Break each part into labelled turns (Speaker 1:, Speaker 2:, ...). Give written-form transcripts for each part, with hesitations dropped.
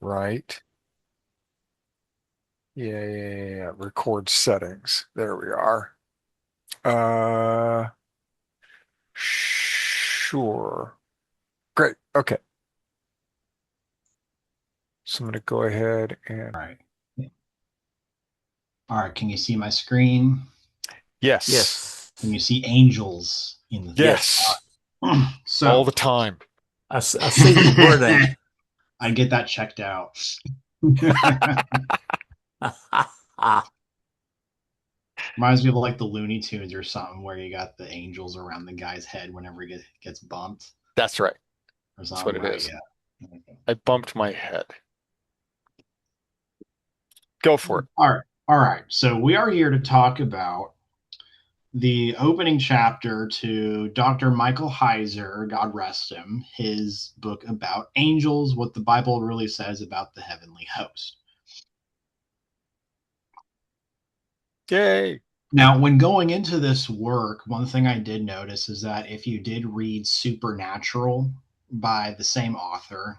Speaker 1: Right. Yeah. Record settings. There we are. Uh, sure. Great. Okay. So I'm going to go ahead and
Speaker 2: All right. All right. Can you see my screen?
Speaker 1: yes.
Speaker 3: Yes.
Speaker 2: Can you see angels in the thing?
Speaker 1: Yes. All
Speaker 2: So
Speaker 1: the time.
Speaker 3: I see the word angel.
Speaker 2: I get that checked out. Reminds me of like the Looney Tunes or something where you got the angels around the guy's head whenever he gets bumped
Speaker 1: That's right.
Speaker 2: or
Speaker 1: That's what
Speaker 2: something,
Speaker 1: it
Speaker 2: right?
Speaker 1: is.
Speaker 2: Yeah. Okay.
Speaker 1: I bumped my head. Go for it.
Speaker 2: All right. All right. So we are here to talk about the opening chapter to Dr. Michael Heiser, God rest him, his book about angels, what the Bible really says about the heavenly host.
Speaker 1: Yay.
Speaker 2: Now, when going into this work, one thing I did notice is that if you did read Supernatural by the same author,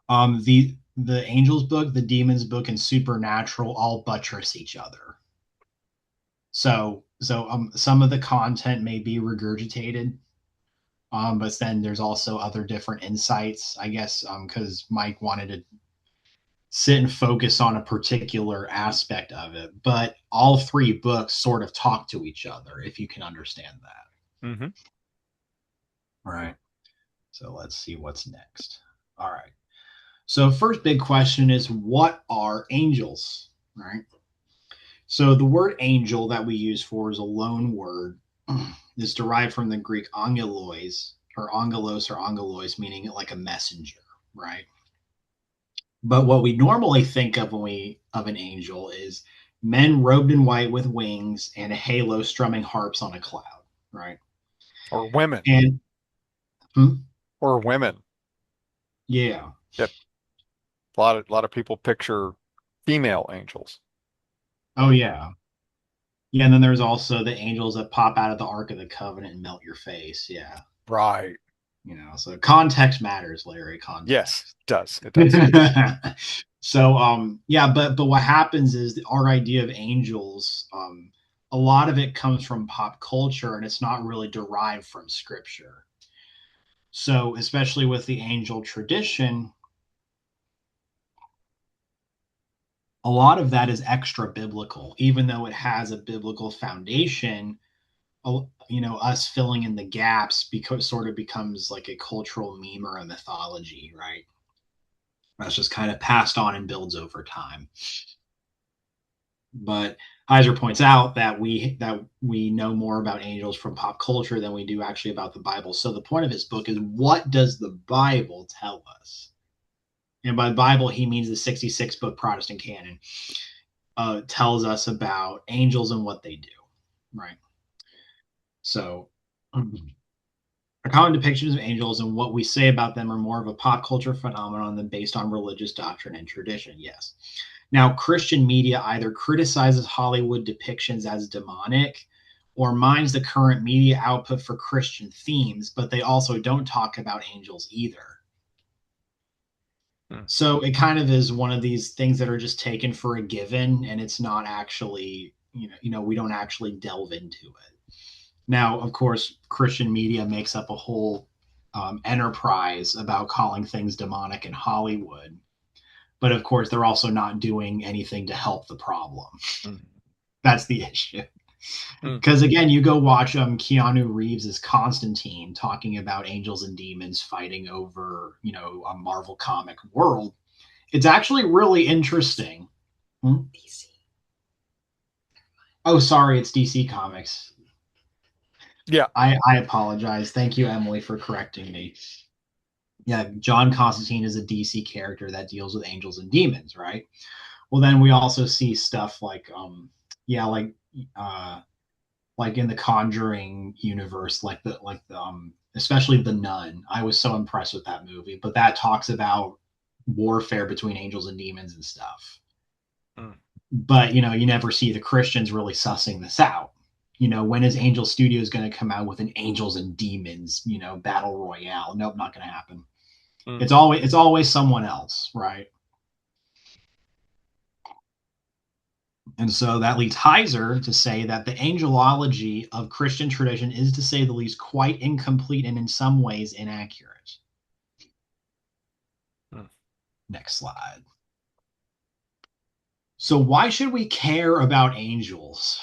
Speaker 2: the angels book, the demons book, and Supernatural all buttress each other. So some of the content may be regurgitated, but then there's also other different insights, I guess, because Mike wanted to sit and focus on a particular aspect of it. But all three books sort of talk to each other, if you can understand that.
Speaker 1: Hmm.
Speaker 2: All right. So let's see what's next. All right. So first big question is, what are angels? All right. So the word angel that we use for is a loan word. Is derived from the Greek angelos or angelos, meaning like a messenger, right? But what we normally think of when we of an angel is men robed in white with wings and a halo strumming harps on a cloud, right?
Speaker 1: Or women.
Speaker 2: And
Speaker 1: Or women.
Speaker 2: yeah,
Speaker 1: Yep. A lot of people picture female angels.
Speaker 2: oh yeah, yeah. And then there's also the angels that pop out of the Ark of the Covenant and melt your face. Yeah,
Speaker 1: Right.
Speaker 2: so context matters, Larry.
Speaker 1: Yes,
Speaker 2: Context.
Speaker 1: it does. It does.
Speaker 2: So yeah, but what happens is our idea of angels, a lot of it comes from pop culture and it's not really derived from scripture. So especially with the angel tradition, a lot of that is extra biblical, even though it has a biblical foundation. Us filling in the gaps because sort of becomes like a cultural meme or a mythology, right? That's just kind of passed on and builds over time. But Heiser points out that we know more about angels from pop culture than we do actually about the Bible. So the point of his book is, what does the Bible tell us? And by Bible he means the 66 book Protestant canon. Tells us about angels and what they do, right? So our common depictions of angels and what we say about them are more of a pop culture phenomenon than based on religious doctrine and tradition. Yes. Now, Christian media either criticizes Hollywood depictions as demonic or mines the current media output for Christian themes, but they also don't talk about angels either.
Speaker 1: Hmm.
Speaker 2: So it kind of is one of these things that are just taken for a given, and it's not actually, we don't actually delve into it. Now, of course, Christian media makes up a whole enterprise about calling things demonic in Hollywood. But of course, they're also not doing anything to help the problem.
Speaker 1: Mm.
Speaker 2: That's the issue.
Speaker 1: Mm.
Speaker 2: Because again, you go watch Keanu Reeves as Constantine talking about angels and demons fighting over, a Marvel comic world. It's actually really interesting. DC. Oh, sorry, it's DC Comics.
Speaker 1: Yeah.
Speaker 2: I apologize. Thank you, Emily, for correcting me. Yeah, John Constantine is a DC character that deals with angels and demons, right? Well, then we also see stuff like, yeah, uh, like in the Conjuring universe, especially the Nun. I was so impressed with that movie, but that talks about warfare between angels and demons and stuff.
Speaker 1: Mm.
Speaker 2: But you never see the Christians really sussing this out. When is Angel Studios going to come out with an angels and demons, battle royale? Nope, not going to happen. It's
Speaker 1: Mm-hmm.
Speaker 2: always someone else, right? And so that leads Heiser to say that the angelology of Christian tradition is, to say the least, quite incomplete and in some ways inaccurate. Next slide. So, why should we care about angels?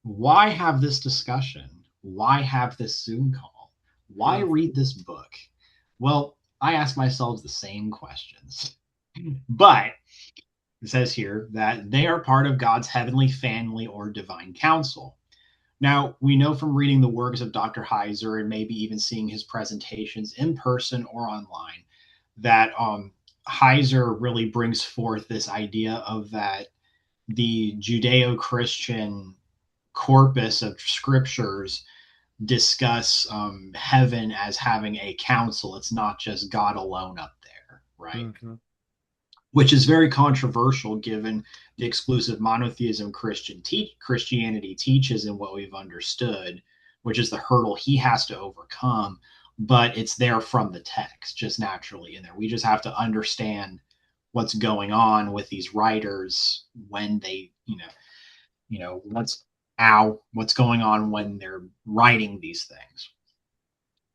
Speaker 2: Why have this discussion? Why have this Zoom call? Why
Speaker 1: Mm-hmm.
Speaker 2: read this book? Well, I ask myself the same questions. But it says here that they are part of God's heavenly family or divine council. Now, we know from reading the works of Dr. Heiser and maybe even seeing his presentations in person or online that Heiser really brings forth this idea of that the Judeo-Christian corpus of scriptures discuss heaven as having a council. It's not just God alone up there, right?
Speaker 1: Mm-hmm.
Speaker 2: Which is very controversial given the exclusive monotheism Christianity teaches and what we've understood, which is the hurdle he has to overcome. But it's there from the text, just naturally in there. We just have to understand what's going on with these writers when they, what's going on when they're writing these things.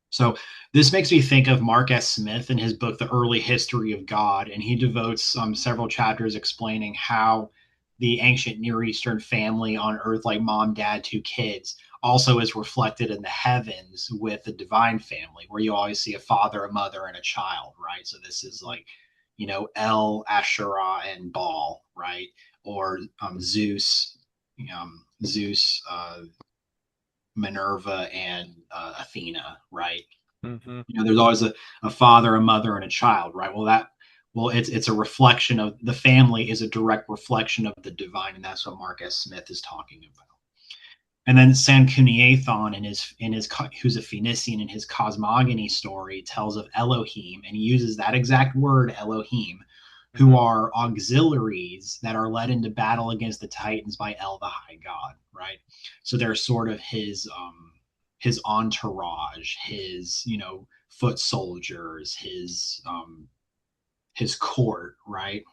Speaker 2: So this makes me think of Mark S. Smith in his book, The Early History of God, and he devotes several chapters explaining how the ancient Near Eastern family on earth, like mom, dad, two kids, also is reflected in the heavens with the divine family, where you always see a father, a mother, and a child, right? So this is like, El, Asherah, and Baal, right? Or Zeus, Minerva, and Athena, right?
Speaker 1: Mm-hmm.
Speaker 2: There's always a father, a mother, and a child, right? It's a reflection of the family is a direct reflection of the divine, and that's what Mark S. Smith is talking about. And then Sanchuniathon in his who's a Phoenician in his cosmogony story tells of Elohim, and he uses that exact word Elohim, who
Speaker 1: Mm-hmm.
Speaker 2: are auxiliaries that are led into battle against the Titans by El, the High God, right? So they're sort of his entourage, his foot soldiers, his court, right?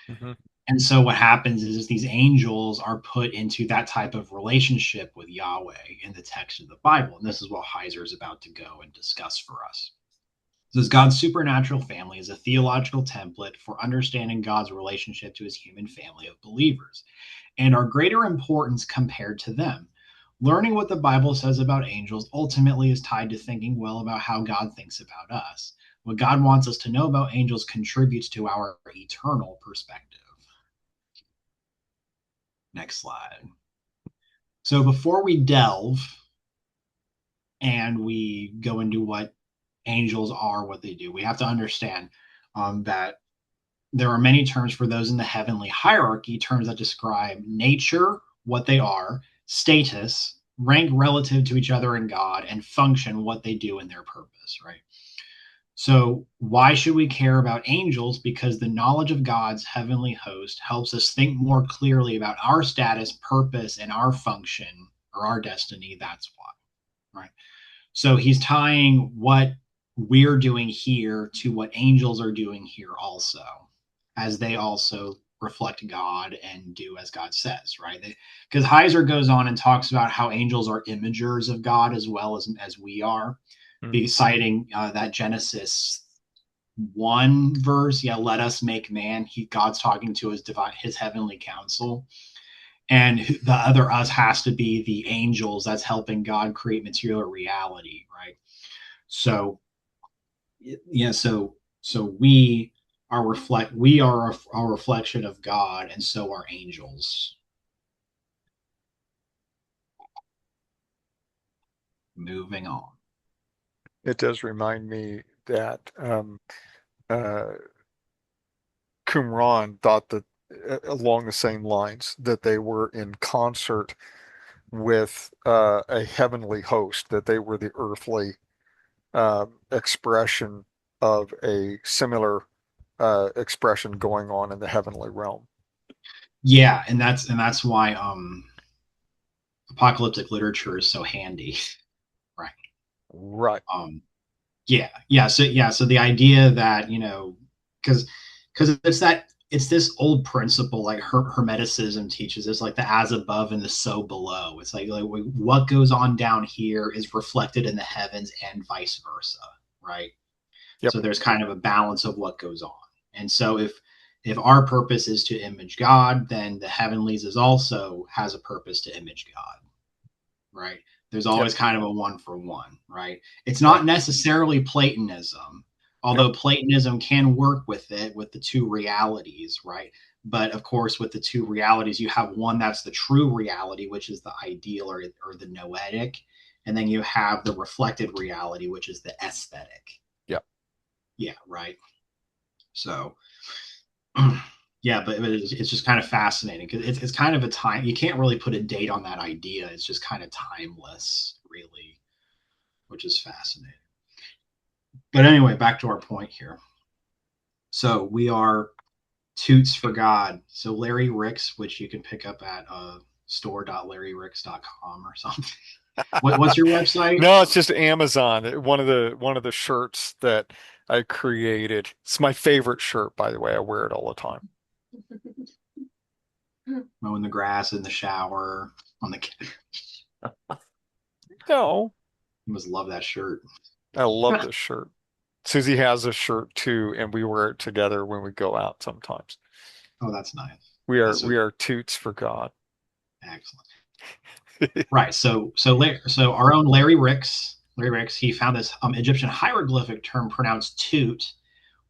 Speaker 1: Mm-hmm.
Speaker 2: And so what happens is these angels are put into that type of relationship with Yahweh in the text of the Bible. And this is what Heiser is about to go and discuss for us. Says God's supernatural family is a theological template for understanding God's relationship to his human family of believers and our greater importance compared to them. Learning what the Bible says about angels ultimately is tied to thinking well about how God thinks about us. What God wants us to know about angels contributes to our eternal perspective. Next slide. So before we delve and we go into what angels are, what they do, we have to understand that there are many terms for those in the heavenly hierarchy, terms that describe nature, what they are, status, rank relative to each other in God, and function, what they do in their purpose, right? So, why should we care about angels? Because the knowledge of God's heavenly host helps us think more clearly about our status, purpose, and our function or our destiny. That's why, right? So, he's tying what we're doing here to what angels are doing here also, as they also reflect God and do as God says, right? Because Heiser goes on and talks about how angels are imagers of God as well as we are, be citing that Genesis 1 verse, yeah, let us make man. God's talking to his heavenly council, and the other us has to be the angels that's helping God create material reality, right? So yeah, so we are a reflection of God, and so are angels. Moving on.
Speaker 1: It does remind me that uh, Qumran thought that along the same lines that they were in concert with a heavenly host, that they were the earthly expression of a similar expression going on in the heavenly realm.
Speaker 2: Yeah, and that's why apocalyptic literature is so handy, right?
Speaker 1: Right.
Speaker 2: Um, So the idea that, because it's this old principle, like Hermeticism teaches this, like the as above and the so below. It's like what goes on down here is reflected in the heavens and vice versa, right?
Speaker 1: Yep.
Speaker 2: So there's kind of a balance of what goes on. And so if our purpose is to image God, then the heavenlies is also has a purpose to image God, right? There's
Speaker 1: Yep.
Speaker 2: always kind of a one for one, right? It's
Speaker 1: Right.
Speaker 2: not necessarily Platonism,
Speaker 1: Yep.
Speaker 2: although Platonism can work with it, with the two realities, right? But of course, with the two realities, you have one that's the true reality, which is the ideal or the noetic, and then you have the reflected reality, which is the aesthetic.
Speaker 1: Yep.
Speaker 2: Yeah, right. So, yeah, but it's just kind of fascinating because it's kind of a time, you can't really put a date on that idea. It's just kind of timeless, really, which is fascinating. But anyway, back to our point here. So we are Toots for God. So Larry Ricks, which you can pick up at store.larryricks.com or something. What's your website?
Speaker 1: No, it's just Amazon. One of the shirts that I created. It's my favorite shirt, by the way. I wear it all the time.
Speaker 2: Mowing the grass in the shower on the.
Speaker 1: No,
Speaker 2: You must love that shirt.
Speaker 1: I love this shirt. Susie has a shirt too, and we wear it together when we go out sometimes.
Speaker 2: Oh, that's nice.
Speaker 1: We are
Speaker 2: That's so
Speaker 1: we are toots for God.
Speaker 2: excellent. Right. So our own Larry Ricks, he found this Egyptian hieroglyphic term pronounced toot,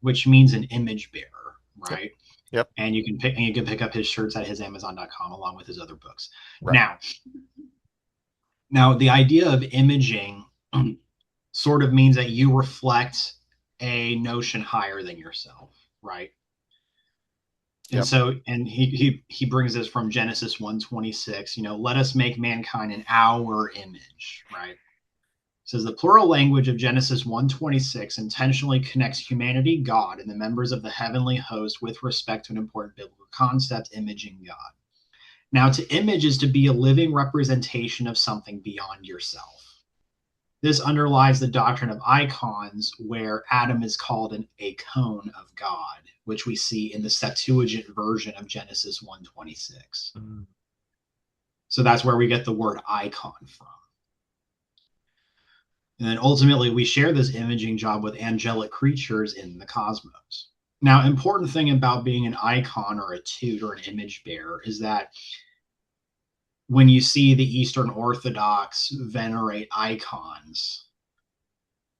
Speaker 2: which means an image bearer,
Speaker 1: Yep.
Speaker 2: right?
Speaker 1: Yep.
Speaker 2: And you can pick up his shirts at his Amazon.com along with his other books.
Speaker 1: Right.
Speaker 2: Now the idea of imaging sort of means that you reflect a notion higher than yourself, right? And
Speaker 1: Yep.
Speaker 2: so, and he brings this from Genesis 1:26. Let us make mankind in our image, right? It says the plural language of Genesis 1:26 intentionally connects humanity, God, and the members of the heavenly host with respect to an important biblical concept, imaging God. Now, to image is to be a living representation of something beyond yourself. This underlies the doctrine of icons, where Adam is called an icon of God, which we see in the Septuagint version of Genesis 1:26.
Speaker 1: Mm.
Speaker 2: So that's where we get the word icon from. And then ultimately, we share this imaging job with angelic creatures in the cosmos. Now, important thing about being an icon or a toot or an image bearer is that when you see the Eastern Orthodox venerate icons,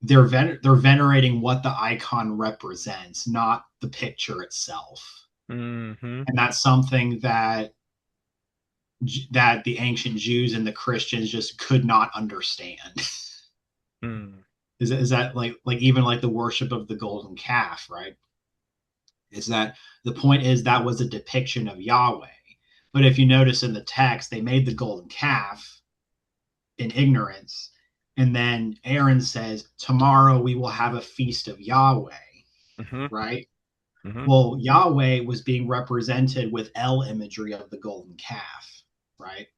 Speaker 2: they're venerating what the icon represents, not the picture itself.
Speaker 1: Mm-hmm.
Speaker 2: And that's something that the ancient Jews and the Christians just could not understand.
Speaker 1: Mm.
Speaker 2: Is that like even like the worship of the golden calf, right? Is that the point is that was a depiction of Yahweh. But if you notice in the text, they made the golden calf in ignorance. And then Aaron says, tomorrow we will have a feast of Yahweh,
Speaker 1: Mm-hmm.
Speaker 2: right?
Speaker 1: Mm-hmm.
Speaker 2: Well, Yahweh was being represented with El imagery of the golden calf, right?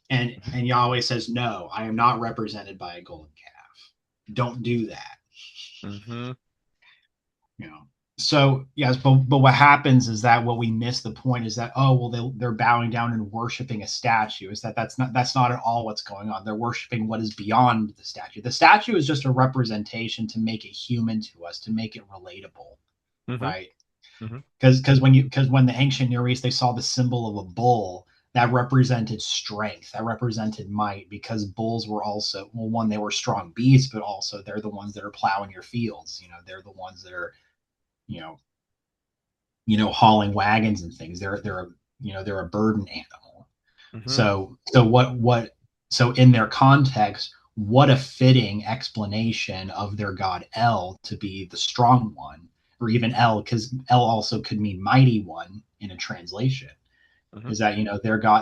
Speaker 2: And Yahweh says, no, I am not represented by a golden calf. Don't do that.
Speaker 1: Mm-hmm.
Speaker 2: So yes, but what happens is that what we miss the point is that, oh well, they're bowing down and worshiping a statue. Is that's not at all what's going on. They're worshiping what is beyond the statue. The statue is just a representation to make it human to us, to make it relatable,
Speaker 1: Mm-hmm.
Speaker 2: right?
Speaker 1: Mm-hmm.
Speaker 2: Because when the ancient Near East, they saw the symbol of a bull that represented strength, that represented might, because bulls were also, well, one, they were strong beasts, but also they're the ones that are plowing your fields. They're the ones that are you know hauling wagons and things. They're a burden animal.
Speaker 1: Mm-hmm.
Speaker 2: So in their context, what a fitting explanation of their god El to be the strong one, or even El, because El also could mean mighty one in a translation.
Speaker 1: Mm-hmm.
Speaker 2: Is that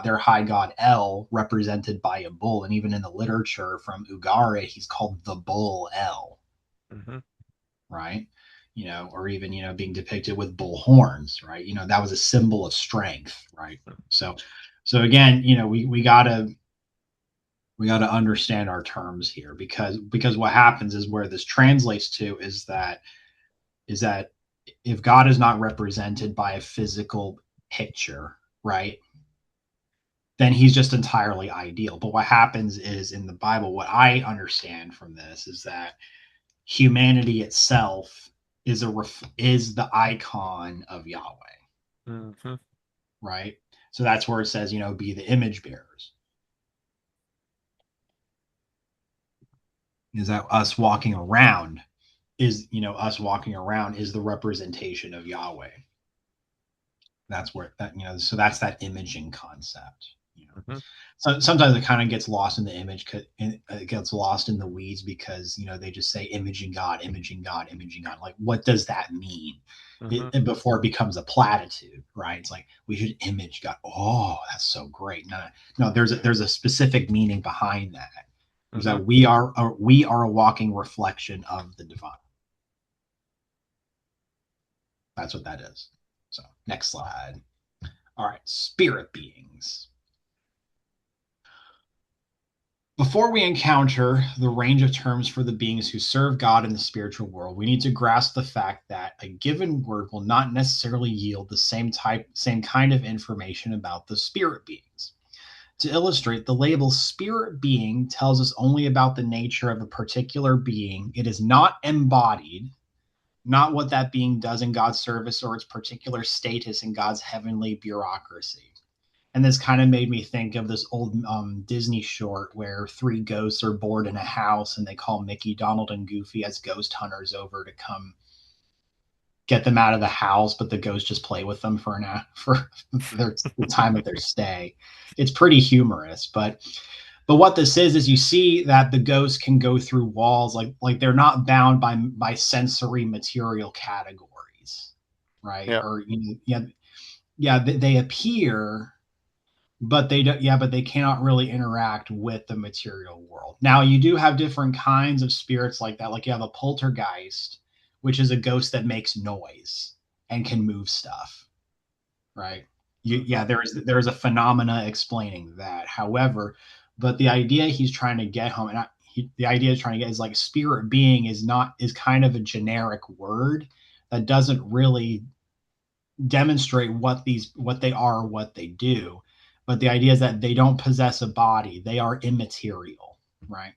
Speaker 2: their high god El, represented by a bull, and even in the literature from Ugare, he's called the bull El,
Speaker 1: Mm-hmm.
Speaker 2: right? Or even, being depicted with bull horns, right? That was a symbol of strength, right? So again, we gotta, We got to understand our terms here, because what happens is, where this translates to is that if God is not represented by a physical picture, right, then he's just entirely ideal. But what happens is, in the Bible, what I understand from this is that humanity itself is the icon of Yahweh,
Speaker 1: Hmm.
Speaker 2: right? So that's where it says, be the image bearers. Is that us walking around is the representation of Yahweh. That's where that so that's that imaging concept.
Speaker 1: Hmm.
Speaker 2: So sometimes it kind of gets lost in the image, it gets lost in the weeds, because they just say imaging God, imaging God, imaging God. Like, what does that mean?
Speaker 1: Hmm.
Speaker 2: Before it becomes a platitude, right? It's like, we should image God. Oh, that's so great. No, there's a specific meaning behind that. Is
Speaker 1: Hmm.
Speaker 2: that we are a walking reflection of the divine. That's what that is. So, next slide. All right, spirit beings. Before we encounter the range of terms for the beings who serve God in the spiritual world, we need to grasp the fact that a given word will not necessarily yield the same kind of information about the spirit beings. To illustrate, the label spirit being tells us only about the nature of a particular being. It is not embodied, not what that being does in God's service or its particular status in God's heavenly bureaucracy. And this kind of made me think of this old Disney short where three ghosts are bored in a house, and they call Mickey, Donald, and Goofy as ghost hunters over to come get them out of the house, but the ghosts just play with them for the time of their stay. It's pretty humorous, but what this is you see that the ghosts can go through walls, like they're not bound by sensory material categories, right?
Speaker 1: Yeah.
Speaker 2: Or yeah, they appear, but they don't, yeah, but they cannot really interact with the material world. Now, you do have different kinds of spirits like that. Like, you have a poltergeist, which is a ghost that makes noise and can move stuff, right?
Speaker 1: Hmm.
Speaker 2: Yeah, there is a phenomena explaining that. However, but the idea he's trying to get home, the idea he's trying to get is, like, spirit being is kind of a generic word that doesn't really demonstrate what they are or what they do. But the idea is that they don't possess a body. They are immaterial, right?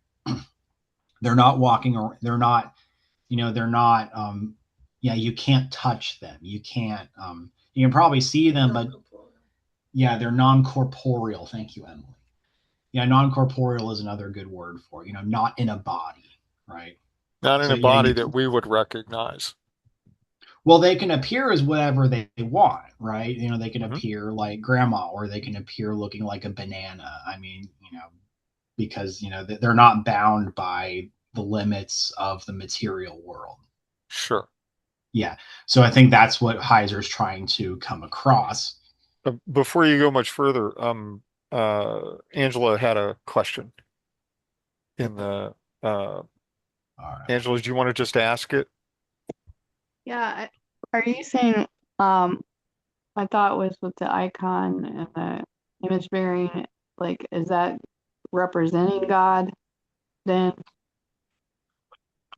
Speaker 2: They're not walking, or they're not yeah, you can't touch them. You can probably see them, but yeah, they're non-corporeal. Thank you, Emily. Yeah, non-corporeal is another good word for, not in a body, right?
Speaker 1: Not in
Speaker 2: So
Speaker 1: a
Speaker 2: yeah,
Speaker 1: body that we would recognize.
Speaker 2: well, they can appear as whatever they want, right? They can
Speaker 1: Hmm.
Speaker 2: appear like grandma, or they can appear looking like a banana. I mean, because they're not bound by the limits of the material world.
Speaker 1: Sure.
Speaker 2: Yeah. So I think that's what Heiser's trying to come across.
Speaker 1: Before you go much further, Angela had a question in the, uh,
Speaker 2: All right.
Speaker 1: Angela, do you want to just ask it?
Speaker 4: Yeah, are you saying, um, my thought was with the icon and the image bearing, like, is that representing God then?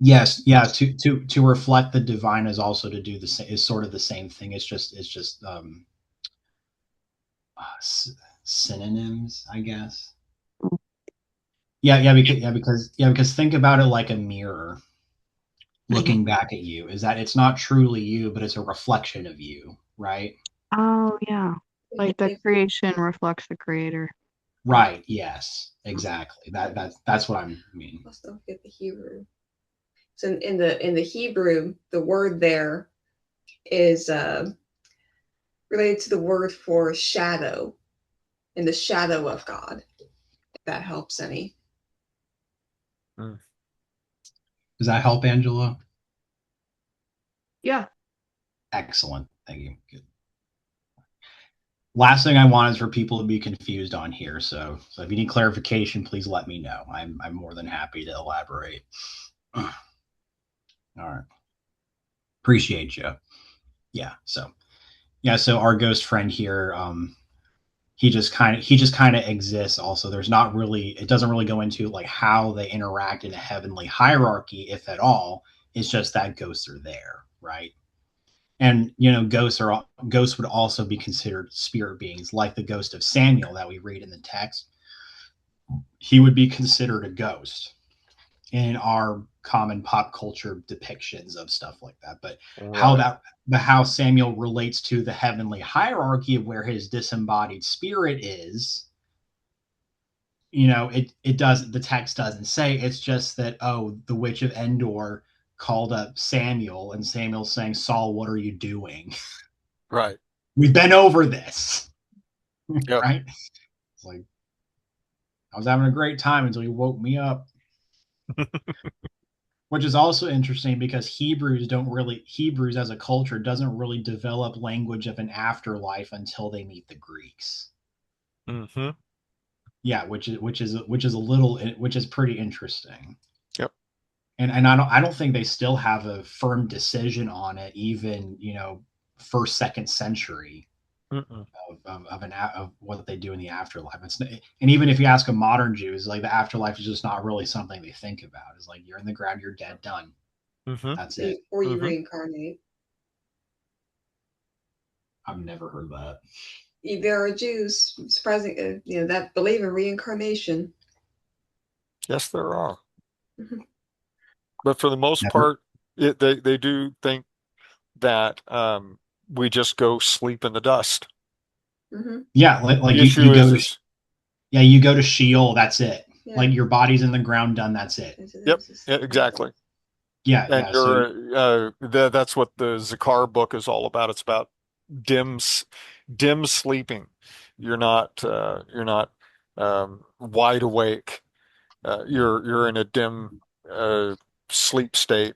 Speaker 2: Yes, yeah. To reflect the divine is also to do the same. Is sort of the same thing. It's just synonyms, I guess. Yeah, because think about it like a mirror
Speaker 4: Mhm.
Speaker 2: looking back at you. Is that it's not truly you, but it's a reflection of you, right?
Speaker 4: Oh, yeah. Like the creation reflects the creator.
Speaker 2: Right. Yes. Exactly. That's what I mean.
Speaker 5: Let's don't forget the Hebrew. So in the Hebrew, the word there is related to the word for shadow, in the shadow of God. If that helps any.
Speaker 1: Mm.
Speaker 2: Does that help, Angela?
Speaker 4: Yeah.
Speaker 2: Excellent. Thank you. Good. Last thing I want is for people to be confused on here. So if you need clarification, please let me know. I'm more than happy to elaborate. All right. Appreciate you. Yeah. So our ghost friend here, he just kind of exists. Also, it doesn't really go into like how they interact in a heavenly hierarchy, if at all. It's just that ghosts are there, right? And ghosts would also be considered spirit beings, like the ghost of Samuel that we read in the text. He would be considered a ghost in our common pop culture depictions of stuff like that. But
Speaker 1: Right.
Speaker 2: how Samuel relates to the heavenly hierarchy of where his disembodied spirit is, the text doesn't say. It's just that, the witch of Endor called up Samuel, and Samuel's saying, Saul, what are you doing?
Speaker 1: Right.
Speaker 2: We've been over this.
Speaker 1: Yep.
Speaker 2: Right? It's like, I was having a great time until you woke me up. Which is also interesting because Hebrews as a culture doesn't really develop language of an afterlife until they meet the Greeks.
Speaker 1: Mm-hmm.
Speaker 2: Yeah, which is pretty interesting.
Speaker 1: Yep.
Speaker 2: And I don't think they still have a firm decision on it, even first, second century of what they do in the afterlife. And even if you ask a modern Jew, it's like the afterlife is just not really something they think about. It's like, you're in the ground, you're dead, done.
Speaker 1: Mm-hmm.
Speaker 2: That's it.
Speaker 5: Or you
Speaker 1: Mm-hmm.
Speaker 5: reincarnate.
Speaker 2: I've never heard that.
Speaker 5: There are Jews, surprising, that believe in reincarnation.
Speaker 1: Yes, there are.
Speaker 5: Mhm.
Speaker 1: But for the most
Speaker 2: Never.
Speaker 1: part, they do think that we just go sleep in the dust.
Speaker 5: Mhm.
Speaker 2: Yeah, like
Speaker 1: The
Speaker 2: you
Speaker 1: issue
Speaker 2: go to
Speaker 1: is
Speaker 2: you go to Sheol. That's it.
Speaker 5: Yeah.
Speaker 2: Like your body's in the ground, done. That's it.
Speaker 1: yep, exactly.
Speaker 2: Yeah,
Speaker 1: And
Speaker 2: yeah. So
Speaker 1: that's what the Zakar book is all about. It's about dim sleeping. You're not wide awake. You're in a dim sleep state.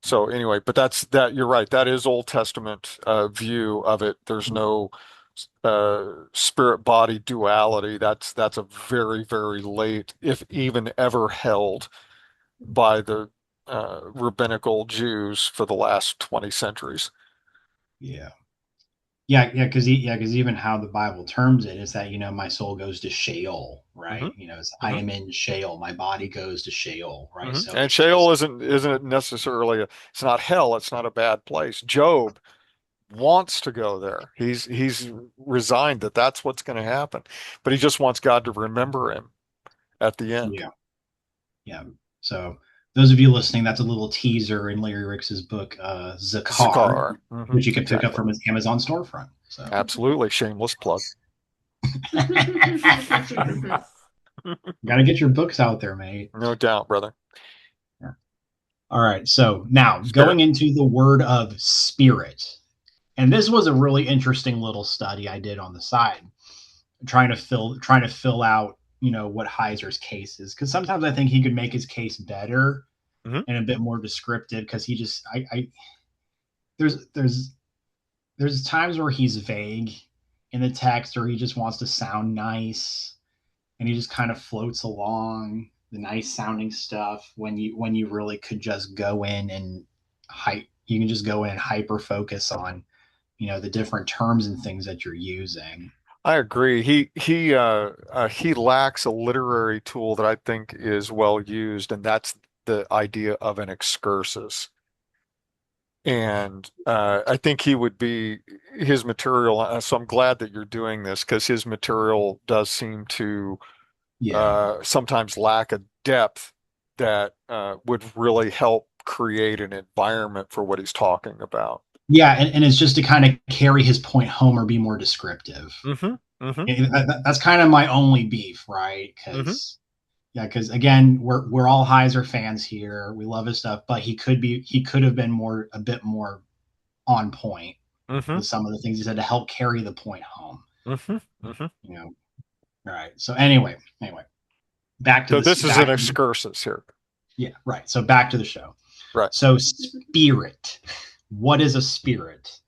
Speaker 1: So anyway, but you're right. That is Old Testament view of it. There's no spirit body duality. That's a very, very late, if even ever held by the rabbinical Jews for the last 20 centuries.
Speaker 2: yeah, because even how the Bible terms it is that my soul goes to Sheol,
Speaker 1: Hmm.
Speaker 2: right? I am in Sheol. My body goes to Sheol, right?
Speaker 1: Hmm.
Speaker 2: So
Speaker 1: And
Speaker 2: it's
Speaker 1: Sheol
Speaker 2: just
Speaker 1: isn't necessarily it's not hell. It's not a bad place. Job wants to go there. He's resigned that that's what's going to happen, but he just wants God to remember him at the end.
Speaker 2: yeah, yeah. So those of you listening, that's a little teaser in Larry Ricks's book, Zakar,
Speaker 1: Zakar. Hmm.
Speaker 2: which you can pick up
Speaker 1: Exactly.
Speaker 2: from his Amazon storefront. So
Speaker 1: Absolutely. Shameless plug.
Speaker 2: got to get your books out there, mate.
Speaker 1: No doubt, brother.
Speaker 2: Yeah. All right. So now
Speaker 1: Spirit.
Speaker 2: going into the word of spirit. And this was a really interesting little study I did on the side, trying to fill out, what Heiser's case is. Because sometimes I think he could make his case better
Speaker 1: Hmm.
Speaker 2: and a bit more descriptive because he just I there's times where he's vague in the text or he just wants to sound nice and he just kind of floats along the nice sounding stuff when you really could just go in and you can just go in and hyper focus on the different terms and things that you're using.
Speaker 1: I agree. He lacks a literary tool that I think is well used, and that's the idea of an excursus. And I think he would be his material. So I'm glad that you're doing this because his material does seem to
Speaker 2: Yeah.
Speaker 1: sometimes lack a depth that would really help create an environment for what he's talking about.
Speaker 2: Yeah, and it's just to kind of carry his point home or be more descriptive.
Speaker 1: Hmm. Hmm.
Speaker 2: That's kind of my only beef, right?
Speaker 1: Hmm.
Speaker 2: Because again, we're all Heiser fans here. We love his stuff, but he could have been a bit more on point
Speaker 1: Hmm.
Speaker 2: with some of the things he said to help carry the point home.
Speaker 1: Hmm. Hmm.
Speaker 2: You know. All right. So anyway, back to
Speaker 1: So
Speaker 2: this.
Speaker 1: this is an excursus here.
Speaker 2: Yeah. Right. So back to the show.
Speaker 1: Right.
Speaker 2: So spirit. What is a spirit?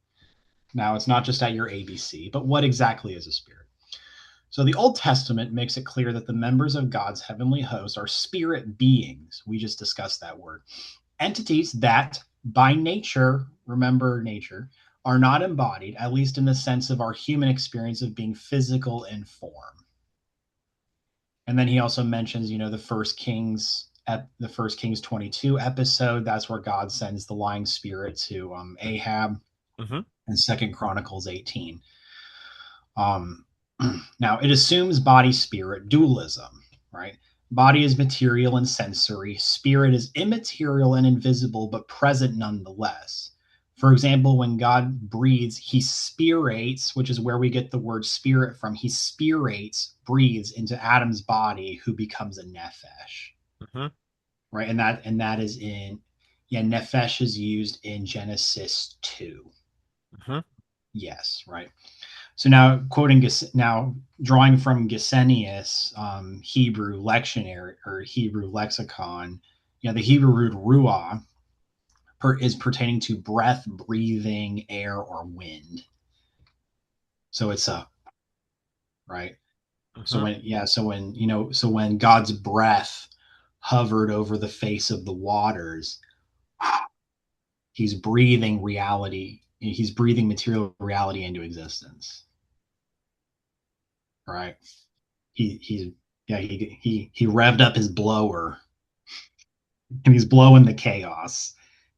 Speaker 2: Now it's not just at your ABC, but what exactly is a spirit? So the Old Testament makes it clear that the members of God's heavenly host are spirit beings. We just discussed that word. Entities that, by nature, remember nature, are not embodied, at least in the sense of our human experience of being physical in form. And then he also mentions, the First Kings 22 episode. That's where God sends the lying spirit to Ahab, and Second Chronicles 18. Now, it assumes body-spirit dualism, right? Body is material and sensory. Spirit is immaterial and invisible, but present nonetheless. For example, when God breathes, he spirates, which is where we get the word spirit from. He spirates, breathes into Adam's body, who becomes a nephesh, right? And that is nephesh is used in Genesis 2. Yes, right. So now drawing from Gesenius, Hebrew lectionary or Hebrew lexicon, the Hebrew root ruah is pertaining to breath, breathing, air, or wind. So it's a right. So when God's breath hovered over the face of the waters, he's breathing reality. He's breathing material reality into existence. Right. He revved up his blower, and he's blowing the chaos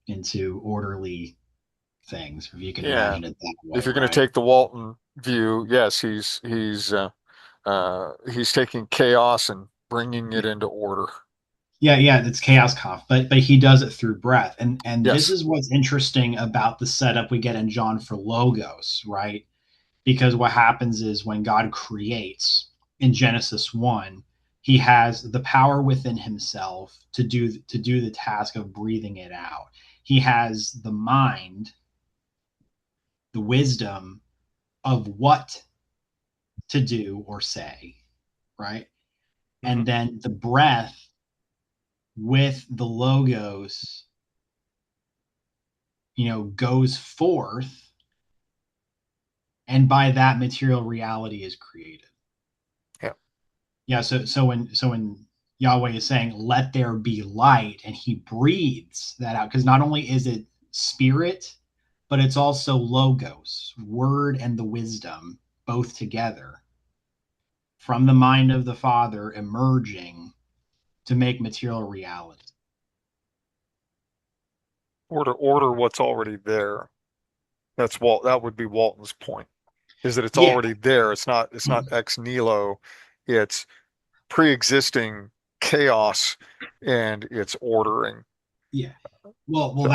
Speaker 2: into orderly things, if you can imagine it that way.
Speaker 1: If you're going to
Speaker 2: right?
Speaker 1: take the Walton view, yes, he's taking chaos and bringing it into order.
Speaker 2: Yeah, it's chaos conf, but he does it through breath, and this
Speaker 1: Yes.
Speaker 2: is what's interesting about the setup we get in John for logos, right? Because what happens is when God creates in Genesis 1, he has the power within himself to do the task of breathing it out. He has the mind, the wisdom of what to do or say, right? And then the breath with the logos, goes forth, and by that material reality is created. Yeah. So when Yahweh is saying, "Let there be light," and he breathes that out, because not only is it spirit, but it's also logos, word, and the wisdom both together from the mind of the Father emerging to make material reality.
Speaker 1: Or to order what's already there. That would be Walton's point, is that it's
Speaker 2: Yeah.
Speaker 1: already there. It's not ex nihilo. It's pre-existing chaos, and it's ordering.
Speaker 2: Yeah. Well,
Speaker 1: So,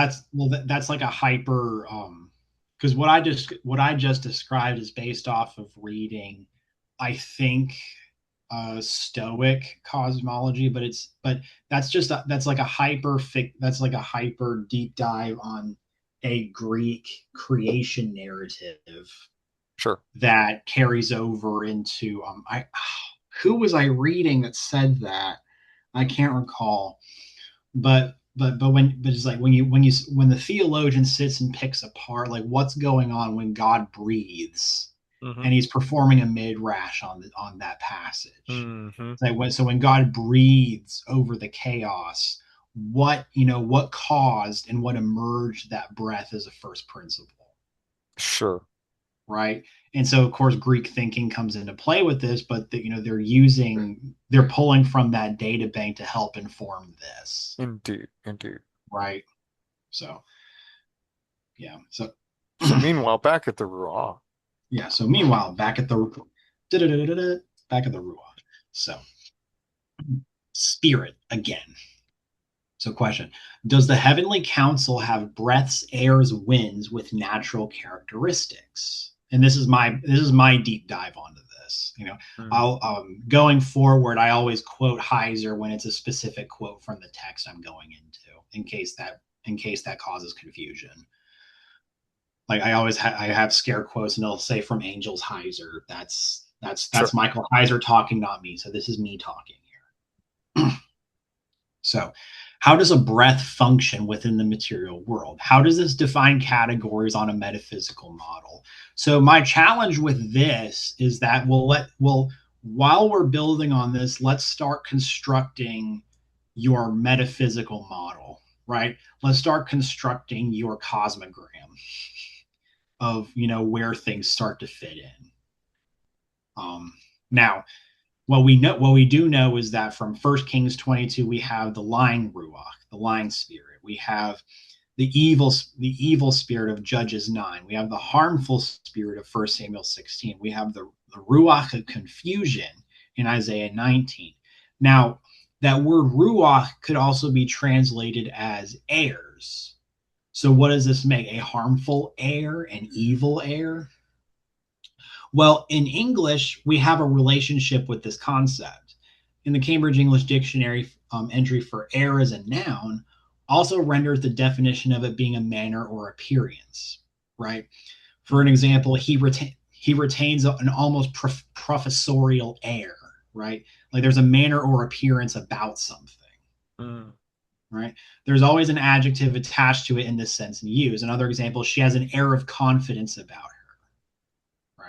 Speaker 2: that's like a hyper, because what I just described is based off of reading, I think, Stoic cosmology, but that's like a hyper deep dive on a Greek creation narrative
Speaker 1: sure.
Speaker 2: that carries over into who was I reading that said that? I can't recall, but it's like when the theologian sits and picks apart like what's going on when God breathes, and he's performing a midrash on that passage. So when God breathes over the chaos, what caused and what emerged that breath as a first principle.
Speaker 1: Sure.
Speaker 2: Right. And so of course Greek thinking comes into play with this, but they're pulling from that data bank to help inform this.
Speaker 1: Indeed.
Speaker 2: Right. So yeah.
Speaker 1: So meanwhile, back at the Ruah.
Speaker 2: Yeah. So meanwhile, back at the Ruah. So spirit again. So question: does the heavenly council have breaths, airs, winds with natural characteristics? And this is my deep dive onto this. I'll going forward, I always quote Heiser when it's a specific quote from the text I'm going into, in case that causes confusion. Like I have scare quotes, and it'll say from Angels Heiser. That's
Speaker 1: Sure.
Speaker 2: Michael Heiser talking, not me. So this is me talking here. So, how does a breath function within the material world? How does this define categories on a metaphysical model? So, my challenge with this is that while we're building on this, let's start constructing your metaphysical model, right? Let's start constructing your cosmogram. of where things start to fit in. Now, what we do know is that from 1 Kings 22, we have the lying ruach, the lying spirit. We have the evil spirit of Judges 9. We have the harmful spirit of 1 Samuel 16. We have the ruach of confusion in Isaiah 19. Now, that word ruach could also be translated as airs. So what does this make? A harmful air, an evil air? Well, in English, we have a relationship with this concept. In the Cambridge English Dictionary, entry for air as a noun also renders the definition of it being a manner or appearance, right? For an example, he retains an almost professorial air, right? Like there's a manner or appearance about something, right? There's always an adjective attached to it in this sense and use. Another example, she has an air of confidence about her,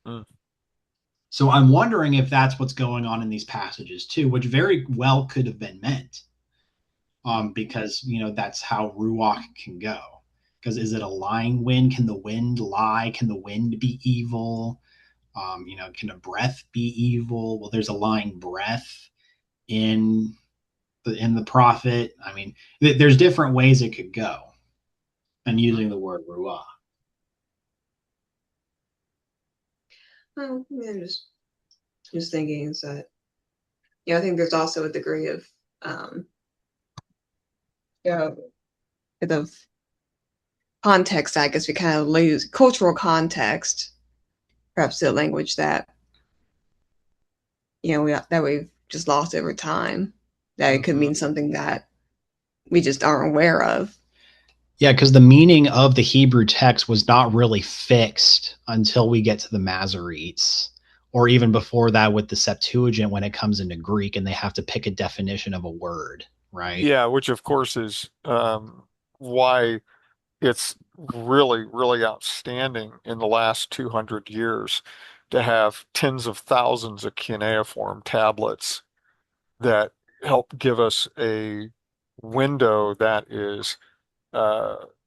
Speaker 2: right? So I'm wondering if that's what's going on in these passages too, which very well could have been meant, because that's how ruach can go. Because is it a lying wind? Can the wind lie? Can the wind be evil? Can a breath be evil? Well, there's a lying breath in the prophet. I mean, there's different ways it could go. And using the word ruach.
Speaker 5: Well, I'm just thinking is that, I think there's also a degree of, bit of context. I guess we kind of lose cultural context, perhaps the language that, that we've just lost over time. That it could mean something that we just aren't aware of.
Speaker 2: Yeah, because the meaning of the Hebrew text was not really fixed until we get to the Masoretes, or even before that with the Septuagint when it comes into Greek and they have to pick a definition of a word, right?
Speaker 1: Yeah, which of course is why it's really, really outstanding in the last 200 years to have tens of thousands of cuneiform tablets that help give us a window that is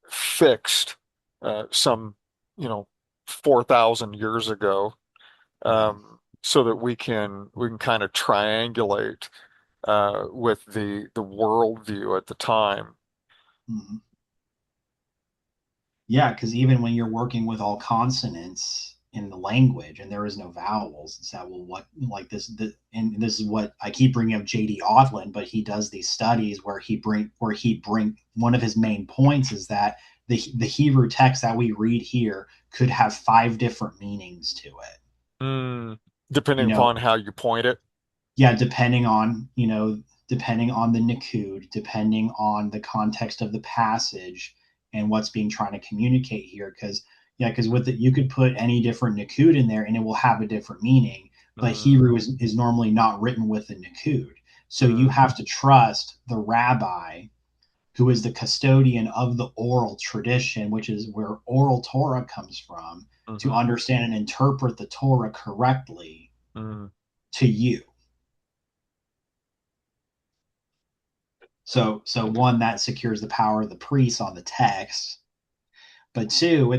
Speaker 1: fixed some, 4,000 years ago, so that we can kind of triangulate with the worldview at the time.
Speaker 2: Mm-hmm. Yeah, because even when you're working with all consonants in the language and there is no vowels, it's that, well, what, like and this is what I keep bringing up J.D. Audlin, but he does these studies where he bring one of his main points is that the Hebrew text that we read here could have 5 different meanings to it.
Speaker 1: Depending upon how you point it.
Speaker 2: Yeah, depending on the Nakud, depending on the context of the passage and what's being trying to communicate here. Because with it, you could put any different Nakud in there and it will have a different meaning. But Hebrew is normally not written with a Nakud. So you have to trust the rabbi, who is the custodian of the oral tradition, which is where oral Torah comes from, to understand and interpret the Torah correctly to you. So one, that secures the power of the priests on the text, but 2,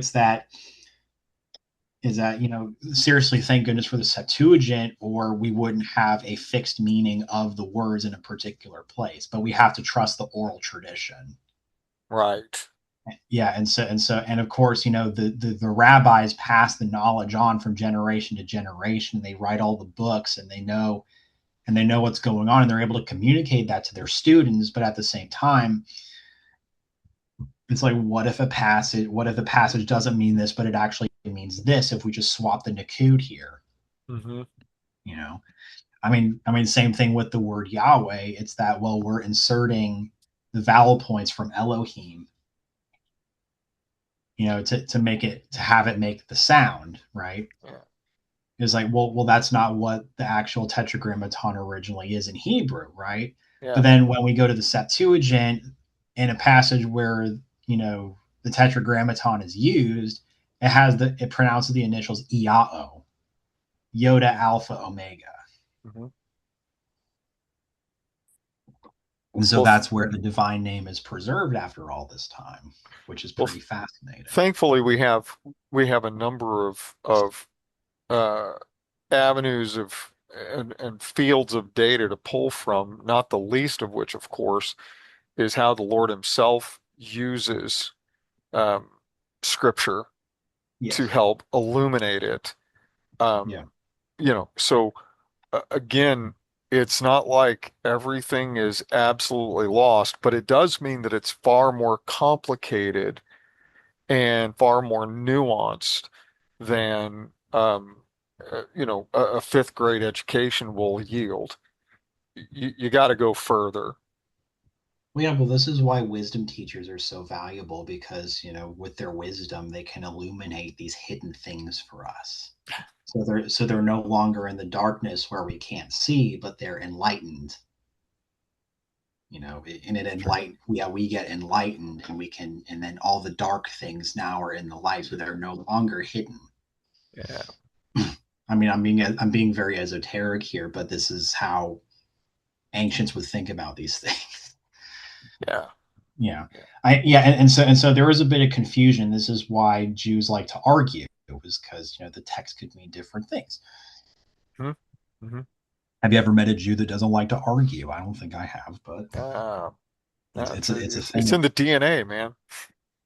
Speaker 2: seriously, thank goodness for the Septuagint, or we wouldn't have a fixed meaning of the words in a particular place. But we have to trust the oral tradition,
Speaker 1: right?
Speaker 2: Yeah, and of course, the rabbis pass the knowledge on from generation to generation. They write all the books, and they know what's going on, and they're able to communicate that to their students. But at the same time, it's like, what if the passage doesn't mean this, but it actually means this if we just swap the Nakud here? I mean, same thing with the word Yahweh. It's that, well, we're inserting the vowel points from Elohim, to have it make the sound, right?
Speaker 1: Yeah.
Speaker 2: It's like, well, that's not what the actual tetragrammaton originally is in Hebrew, right?
Speaker 1: Yeah.
Speaker 2: But then when we go to the Septuagint, in a passage where the tetragrammaton is used, it pronounces the initials Iao, Yoda, Alpha, Omega. And so
Speaker 1: Well,
Speaker 2: that's where the divine name is preserved after all this time, which is
Speaker 1: well,
Speaker 2: pretty fascinating.
Speaker 1: thankfully we have a number of uh, avenues of and fields of data to pull from, not the least of which, of course, is how the Lord Himself uses um, Scripture to
Speaker 2: Yes.
Speaker 1: help illuminate it.
Speaker 2: Yeah.
Speaker 1: So again, it's not like everything is absolutely lost, but it does mean that it's far more complicated and far more nuanced than a fifth grade education will yield. You got to go further.
Speaker 2: Well, yeah, well, this is why wisdom teachers are so valuable because, with their wisdom, they can illuminate these hidden things for us. So they're no longer in the darkness where we can't see, but they're enlightened. And it enlighten yeah, we get enlightened and we can, and then all the dark things now are in the light, so they're no longer hidden.
Speaker 1: Yeah.
Speaker 2: I mean, I'm being very esoteric here, but this is how ancients would think about these things.
Speaker 1: Yeah.
Speaker 2: Yeah.
Speaker 1: Yeah.
Speaker 2: And so there is a bit of confusion. This is why Jews like to argue, is because the text could mean different things.
Speaker 1: Hmm. Hmm.
Speaker 2: Have you ever met a Jew that doesn't like to argue? I don't think I have, but
Speaker 1: Uh,
Speaker 2: it's a
Speaker 1: it's
Speaker 2: thing.
Speaker 1: in the DNA, man.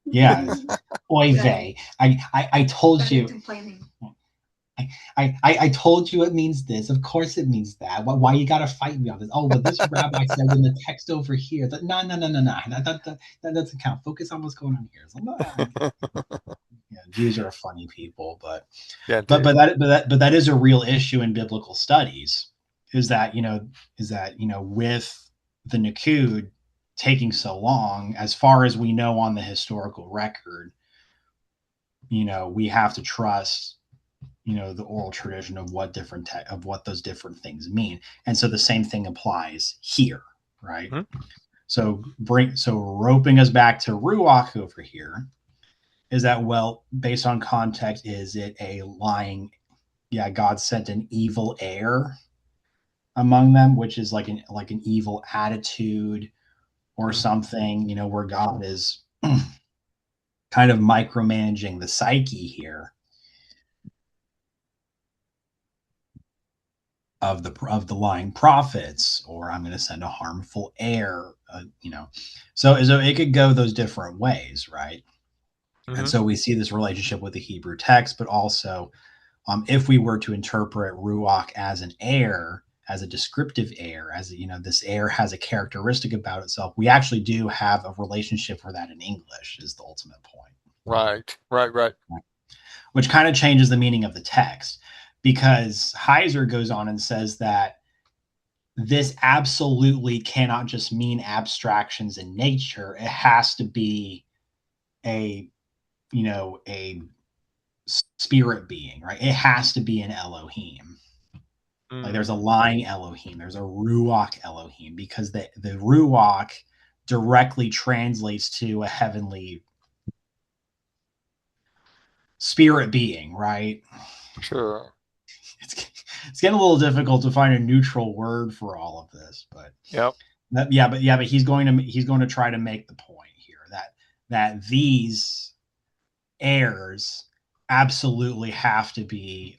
Speaker 2: Yeah. Oy
Speaker 5: Yeah.
Speaker 2: vey. I told you.
Speaker 5: Complaining.
Speaker 2: I told you it means this. Of course it means that. Why you gotta fight me on this? Oh, but this rabbi said in the text over here that no. That doesn't count. Focus on what's going on here. It's like, yeah, Jews are funny people, but
Speaker 1: Yeah,
Speaker 2: but but
Speaker 1: dude.
Speaker 2: that is a real issue in biblical studies. With the Nakud taking so long, as far as we know on the historical record, we have to trust the oral tradition of what those different things mean, and so the same thing applies here, right?
Speaker 1: Hmm.
Speaker 2: So roping us back to Ruach over here is that, well, based on context, is it a lying? Yeah, God sent an evil heir among them, which is like an evil attitude or
Speaker 1: Hmm.
Speaker 2: something, where God is kind of micromanaging the psyche here of the lying prophets, or I'm going to send a harmful heir, so it could go those different ways, right? And
Speaker 1: Hmm.
Speaker 2: so we see this relationship with the Hebrew text, but also, if we were to interpret ruach as an heir, as a descriptive heir, as this heir has a characteristic about itself, we actually do have a relationship for that in English, is the ultimate point.
Speaker 1: Right. Right. Right.
Speaker 2: Which kind of changes the meaning of the text, because Heiser goes on and says that this absolutely cannot just mean abstractions in nature. It has to be a a spirit being, right? It has to be an Elohim. Like there's a
Speaker 1: Mm.
Speaker 2: lying Elohim, there's a Ruach Elohim, because the Ruach directly translates to a heavenly spirit being, right?
Speaker 1: Sure.
Speaker 2: It's it's getting a little difficult to find a neutral word for all of this, but
Speaker 1: Yep.
Speaker 2: but he's going to try to make the point here that these heirs absolutely have to be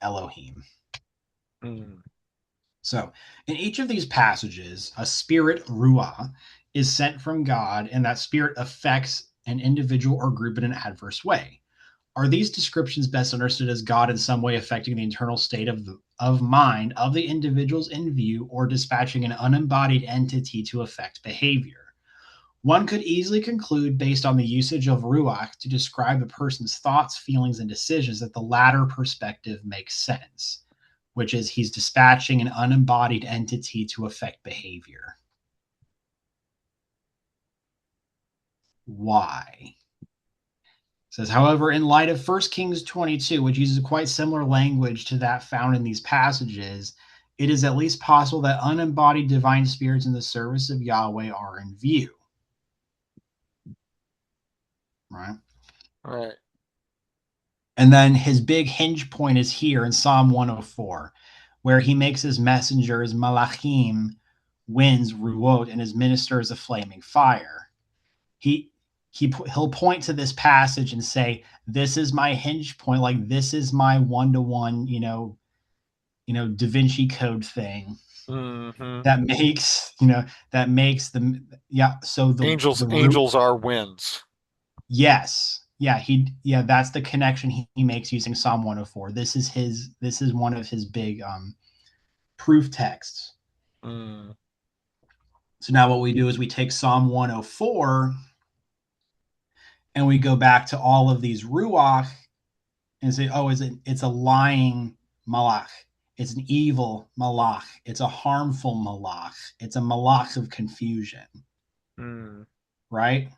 Speaker 2: Elohim.
Speaker 1: Mm.
Speaker 2: So, in each of these passages, a spirit, ruah, is sent from God, and that spirit affects an individual or group in an adverse way. Are these descriptions best understood as God in some way affecting the internal state of mind of the individuals in view, or dispatching an unembodied entity to affect behavior? One could easily conclude, based on the usage of ruach to describe a person's thoughts, feelings, and decisions, that the latter perspective makes sense, which is he's dispatching an unembodied entity to affect behavior. Why? It says, however, in light of 1 Kings 22, which uses quite similar language to that found in these passages, it is at least possible that unembodied divine spirits in the service of Yahweh are in view. Right?
Speaker 1: Right.
Speaker 2: And then his big hinge point is here in Psalm 104, where he makes his messengers malachim winds, ruot, and his ministers a flaming fire. He'll point to this passage and say, "This is my hinge point. Like this is my one-to-one, Da Vinci Code thing
Speaker 1: Hmm.
Speaker 2: that makes the yeah. So
Speaker 1: Angels,
Speaker 2: the root,
Speaker 1: angels are winds.
Speaker 2: yes, that's the connection he makes using Psalm 104. This is one of his big proof texts.
Speaker 1: Mm.
Speaker 2: So now what we do is we take Psalm 104 and we go back to all of these ruach and say, oh, it's a lying malach. It's an evil malach. It's a harmful malach. It's a malach of confusion,
Speaker 1: Mm.
Speaker 2: right?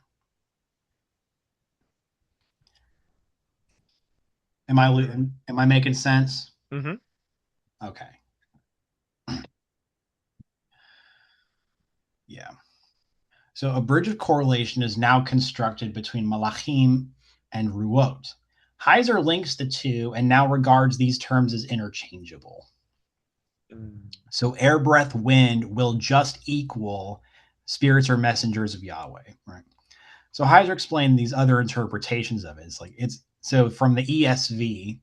Speaker 2: Am I making sense?
Speaker 1: Hmm.
Speaker 2: Okay. Yeah. So a bridge of correlation is now constructed between malachim and ruot. Heiser links the two and now regards these terms as interchangeable.
Speaker 1: Mm.
Speaker 2: So air, breath, wind will just equal spirits or messengers of Yahweh, right? So Heiser explained these other interpretations of it. It's so from the ESV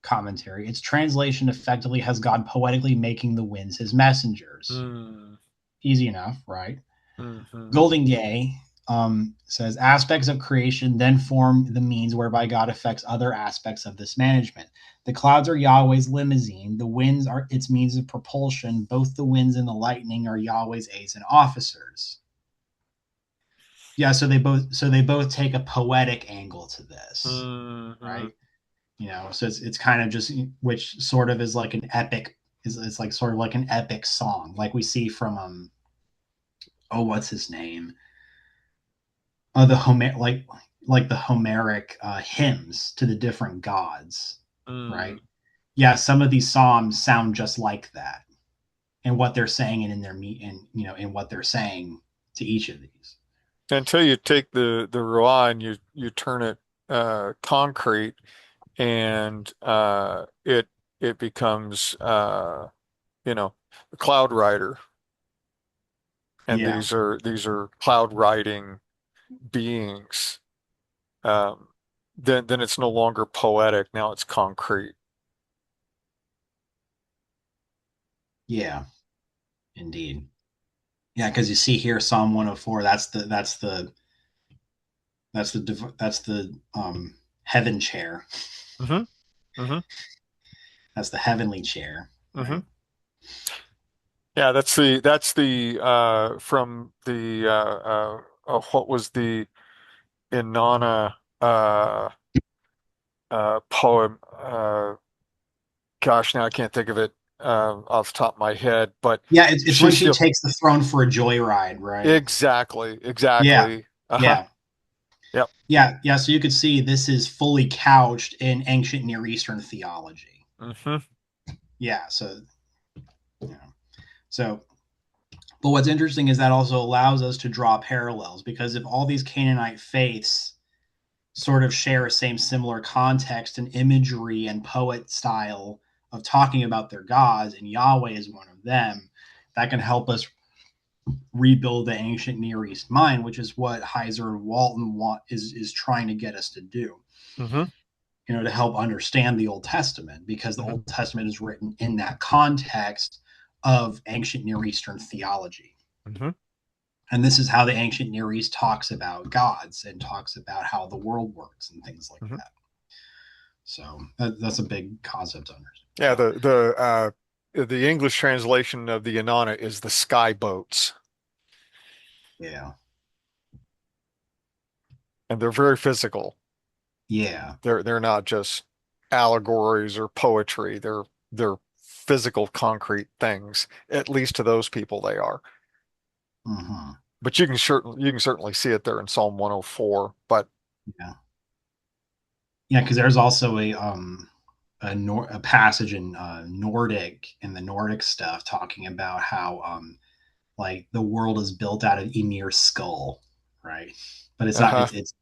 Speaker 2: commentary, its translation effectively has God poetically making the winds his messengers.
Speaker 1: Mm.
Speaker 2: Easy enough, right?
Speaker 1: Hmm.
Speaker 2: Golden Gay says aspects of creation then form the means whereby God affects other aspects of this management. The clouds are Yahweh's limousine. The winds are its means of propulsion. Both the winds and the lightning are Yahweh's aides and officers. Yeah, so they both take a poetic angle to this,
Speaker 1: Hmm.
Speaker 2: right? So it's kind of just which sort of is like an epic is it's like sort of like an epic song, like we see from what's his name? The like the Homeric hymns to the different gods, right?
Speaker 1: Mm.
Speaker 2: Yeah, some of these psalms sound just like that, and what they're saying and in their meat and in what they're saying to each of these.
Speaker 1: Until you take the Ruah and you turn it concrete, and it becomes a cloud rider, and
Speaker 2: Yeah,
Speaker 1: these are cloud riding beings. Um, then it's no longer poetic. Now it's concrete.
Speaker 2: yeah, indeed. Yeah, because you see here Psalm 104. That's the heaven chair.
Speaker 1: Hmm. Hmm.
Speaker 2: That's the heavenly chair,
Speaker 1: Hmm.
Speaker 2: right?
Speaker 1: Yeah, that's the from the what was the Inanna poem? Gosh, now I can't think of it off the top of my head, but
Speaker 2: Yeah, it's when
Speaker 1: she's
Speaker 2: she
Speaker 1: still
Speaker 2: takes the throne for a joyride, right?
Speaker 1: exactly,
Speaker 2: Yeah,
Speaker 1: exactly. Uh-huh.
Speaker 2: yeah,
Speaker 1: Yep.
Speaker 2: yeah. So you could see this is fully couched in ancient Near Eastern theology.
Speaker 1: Hmm.
Speaker 2: Yeah, you know, so but what's interesting is that also allows us to draw parallels because if all these Canaanite faiths sort of share a same similar context and imagery and poet style of talking about their gods, and Yahweh is one of them, that can help us rebuild the ancient Near East mind, which is what Heiser and Walton is trying to get us to do.
Speaker 1: Hmm.
Speaker 2: To help understand the Old Testament, because the
Speaker 1: Hmm.
Speaker 2: Old Testament is written in that context of ancient Near Eastern theology.
Speaker 1: Hmm.
Speaker 2: And this is how the ancient Near East talks about gods and talks about how the world works and things like
Speaker 1: Hmm.
Speaker 2: that. So that's a big concept to understand.
Speaker 1: Yeah, the English translation of the Inanna is the sky boats,
Speaker 2: Yeah.
Speaker 1: and they're very physical.
Speaker 2: Yeah.
Speaker 1: They're not just allegories or poetry. They're physical, concrete things. At least to those people, they are.
Speaker 2: Mm-hmm.
Speaker 1: But you can certainly see it there in Psalm 104. But
Speaker 2: Yeah. Yeah, because there's also a passage in the Nordic stuff talking about how like the world is built out of Ymir's skull, right? But it's not
Speaker 1: uh-huh.
Speaker 2: it's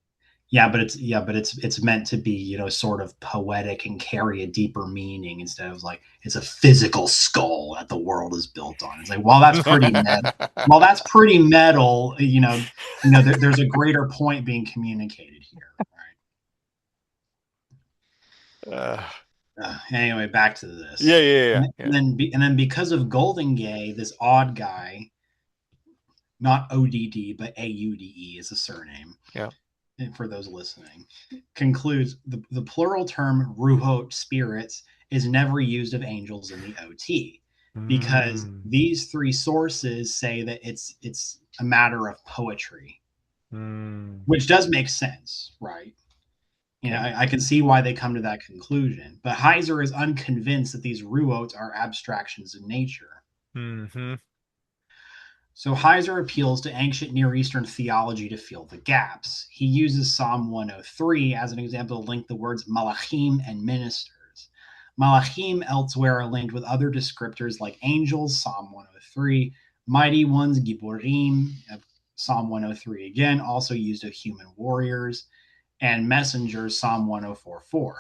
Speaker 2: it's meant to be, you know, sort of poetic and carry a deeper meaning instead of like it's a physical skull that the world is built on. It's like, well, that's pretty metal. Well, that's pretty metal. There's a greater point being communicated here.
Speaker 1: Uh,
Speaker 2: Anyway, back to this.
Speaker 1: yeah.
Speaker 2: And then because of Golden Gay, this odd guy, not ODD but AUDE is a surname.
Speaker 1: Yeah.
Speaker 2: And for those listening, concludes the plural term ruhot, spirits, is never used of angels in the OT because these three sources say that it's a matter of poetry, which does make sense, right? You know, I can see why they come to that conclusion, but Heiser is unconvinced that these ruot are abstractions in nature. So Heiser appeals to ancient Near Eastern theology to fill the gaps. He uses Psalm 103 as an example to link the words malachim and ministers. Malachim elsewhere are linked with other descriptors like angels, Psalm 103, mighty ones, giborim, Psalm 103 again, also used of human warriors, and messengers, Psalm 104:4.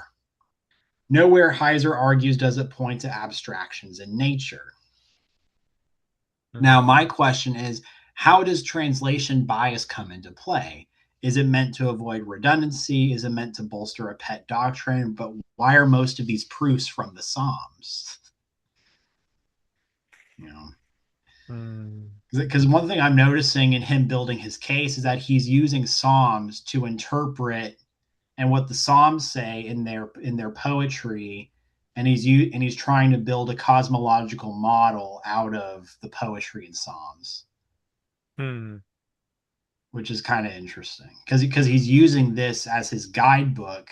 Speaker 2: Nowhere, Heiser argues, does it point to abstractions in nature. Now, my question is, how does translation bias come into play? Is it meant to avoid redundancy? Is it meant to bolster a pet doctrine? But why are most of these proofs from the Psalms? You know, because one thing I'm noticing in him building his case is that he's using Psalms to interpret and what the Psalms say in their poetry. And he's trying to build a cosmological model out of the poetry in Psalms, which is kind of interesting because he's using this as his guidebook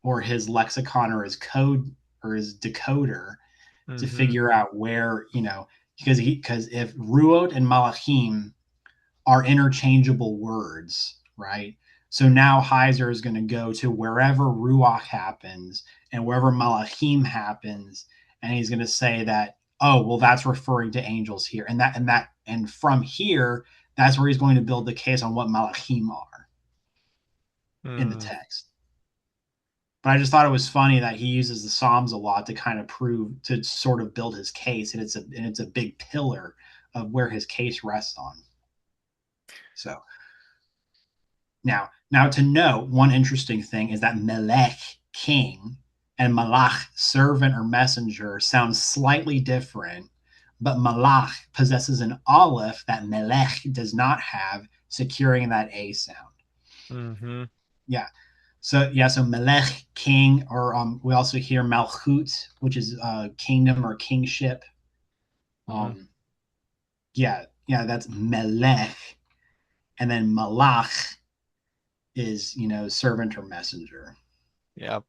Speaker 2: or his lexicon or his code or his decoder to figure out where, you know, because if ruot and malachim are interchangeable words, right? So now Heiser is going to go to wherever ruach happens and wherever malachim happens, and he's going to say that, oh, well, that's referring to angels here, and from here, that's where he's going to build the case on what malachim are in the text. But I just thought it was funny that he uses the Psalms a lot to kind of prove, to sort of build his case, and it's a big pillar of where his case rests on. So now to note, one interesting thing is that melech, king, and malach, servant or messenger, sounds slightly different, but malach possesses an aleph that melech does not have, securing that A sound. Yeah. So melech, king, or we also hear malchut, which is kingdom or kingship. That's melech, and then malach is, you know, servant or messenger.
Speaker 1: Yep.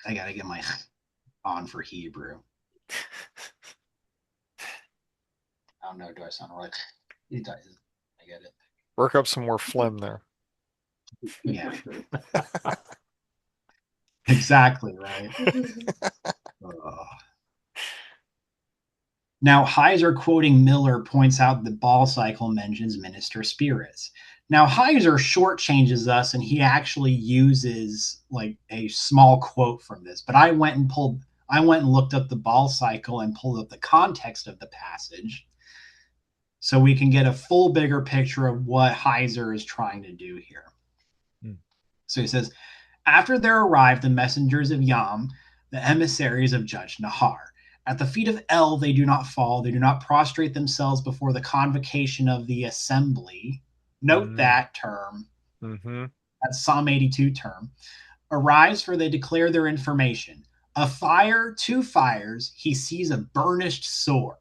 Speaker 2: I gotta get my on for Hebrew. I don't know. Do I sound right? It does. I get it.
Speaker 1: Work up some more phlegm there.
Speaker 2: Yeah. Exactly right. Now, Heiser, quoting Miller, points out that Baal Cycle mentions minister spirits. Now, Heiser shortchanges us, and he actually uses like a small quote from this. But I went and looked up the Baal Cycle and pulled up the context of the passage, so we can get a full, bigger picture of what Heiser is trying to do here. So he says, after there arrived the messengers of Yam, the emissaries of Judge Nahar. At the feet of El, they do not fall. They do not prostrate themselves before the convocation of the assembly. Note that term. That's Psalm 82 term. Arise, for they declare their information. A fire, two fires, he sees a burnished sword.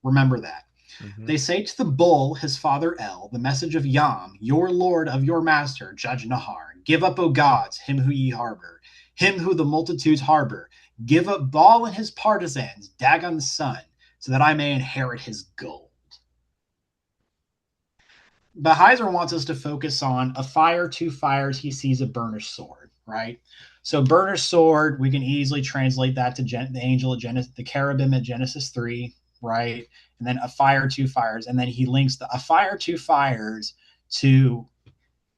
Speaker 2: Remember that. They say to the bull, his father El, the message of Yam, your lord of your master, Judge Nahar. Give up, O gods, him who ye harbor, him who the multitudes harbor. Give up Baal and his partisans, Dagon's son, so that I may inherit his gold. But Heiser wants us to focus on a fire, two fires, he sees a burnished sword, right? So burnished sword, we can easily translate that to the angel of Genesis, the cherubim at Genesis 3, right? And then a fire, two fires, and then he links a fire, two fires to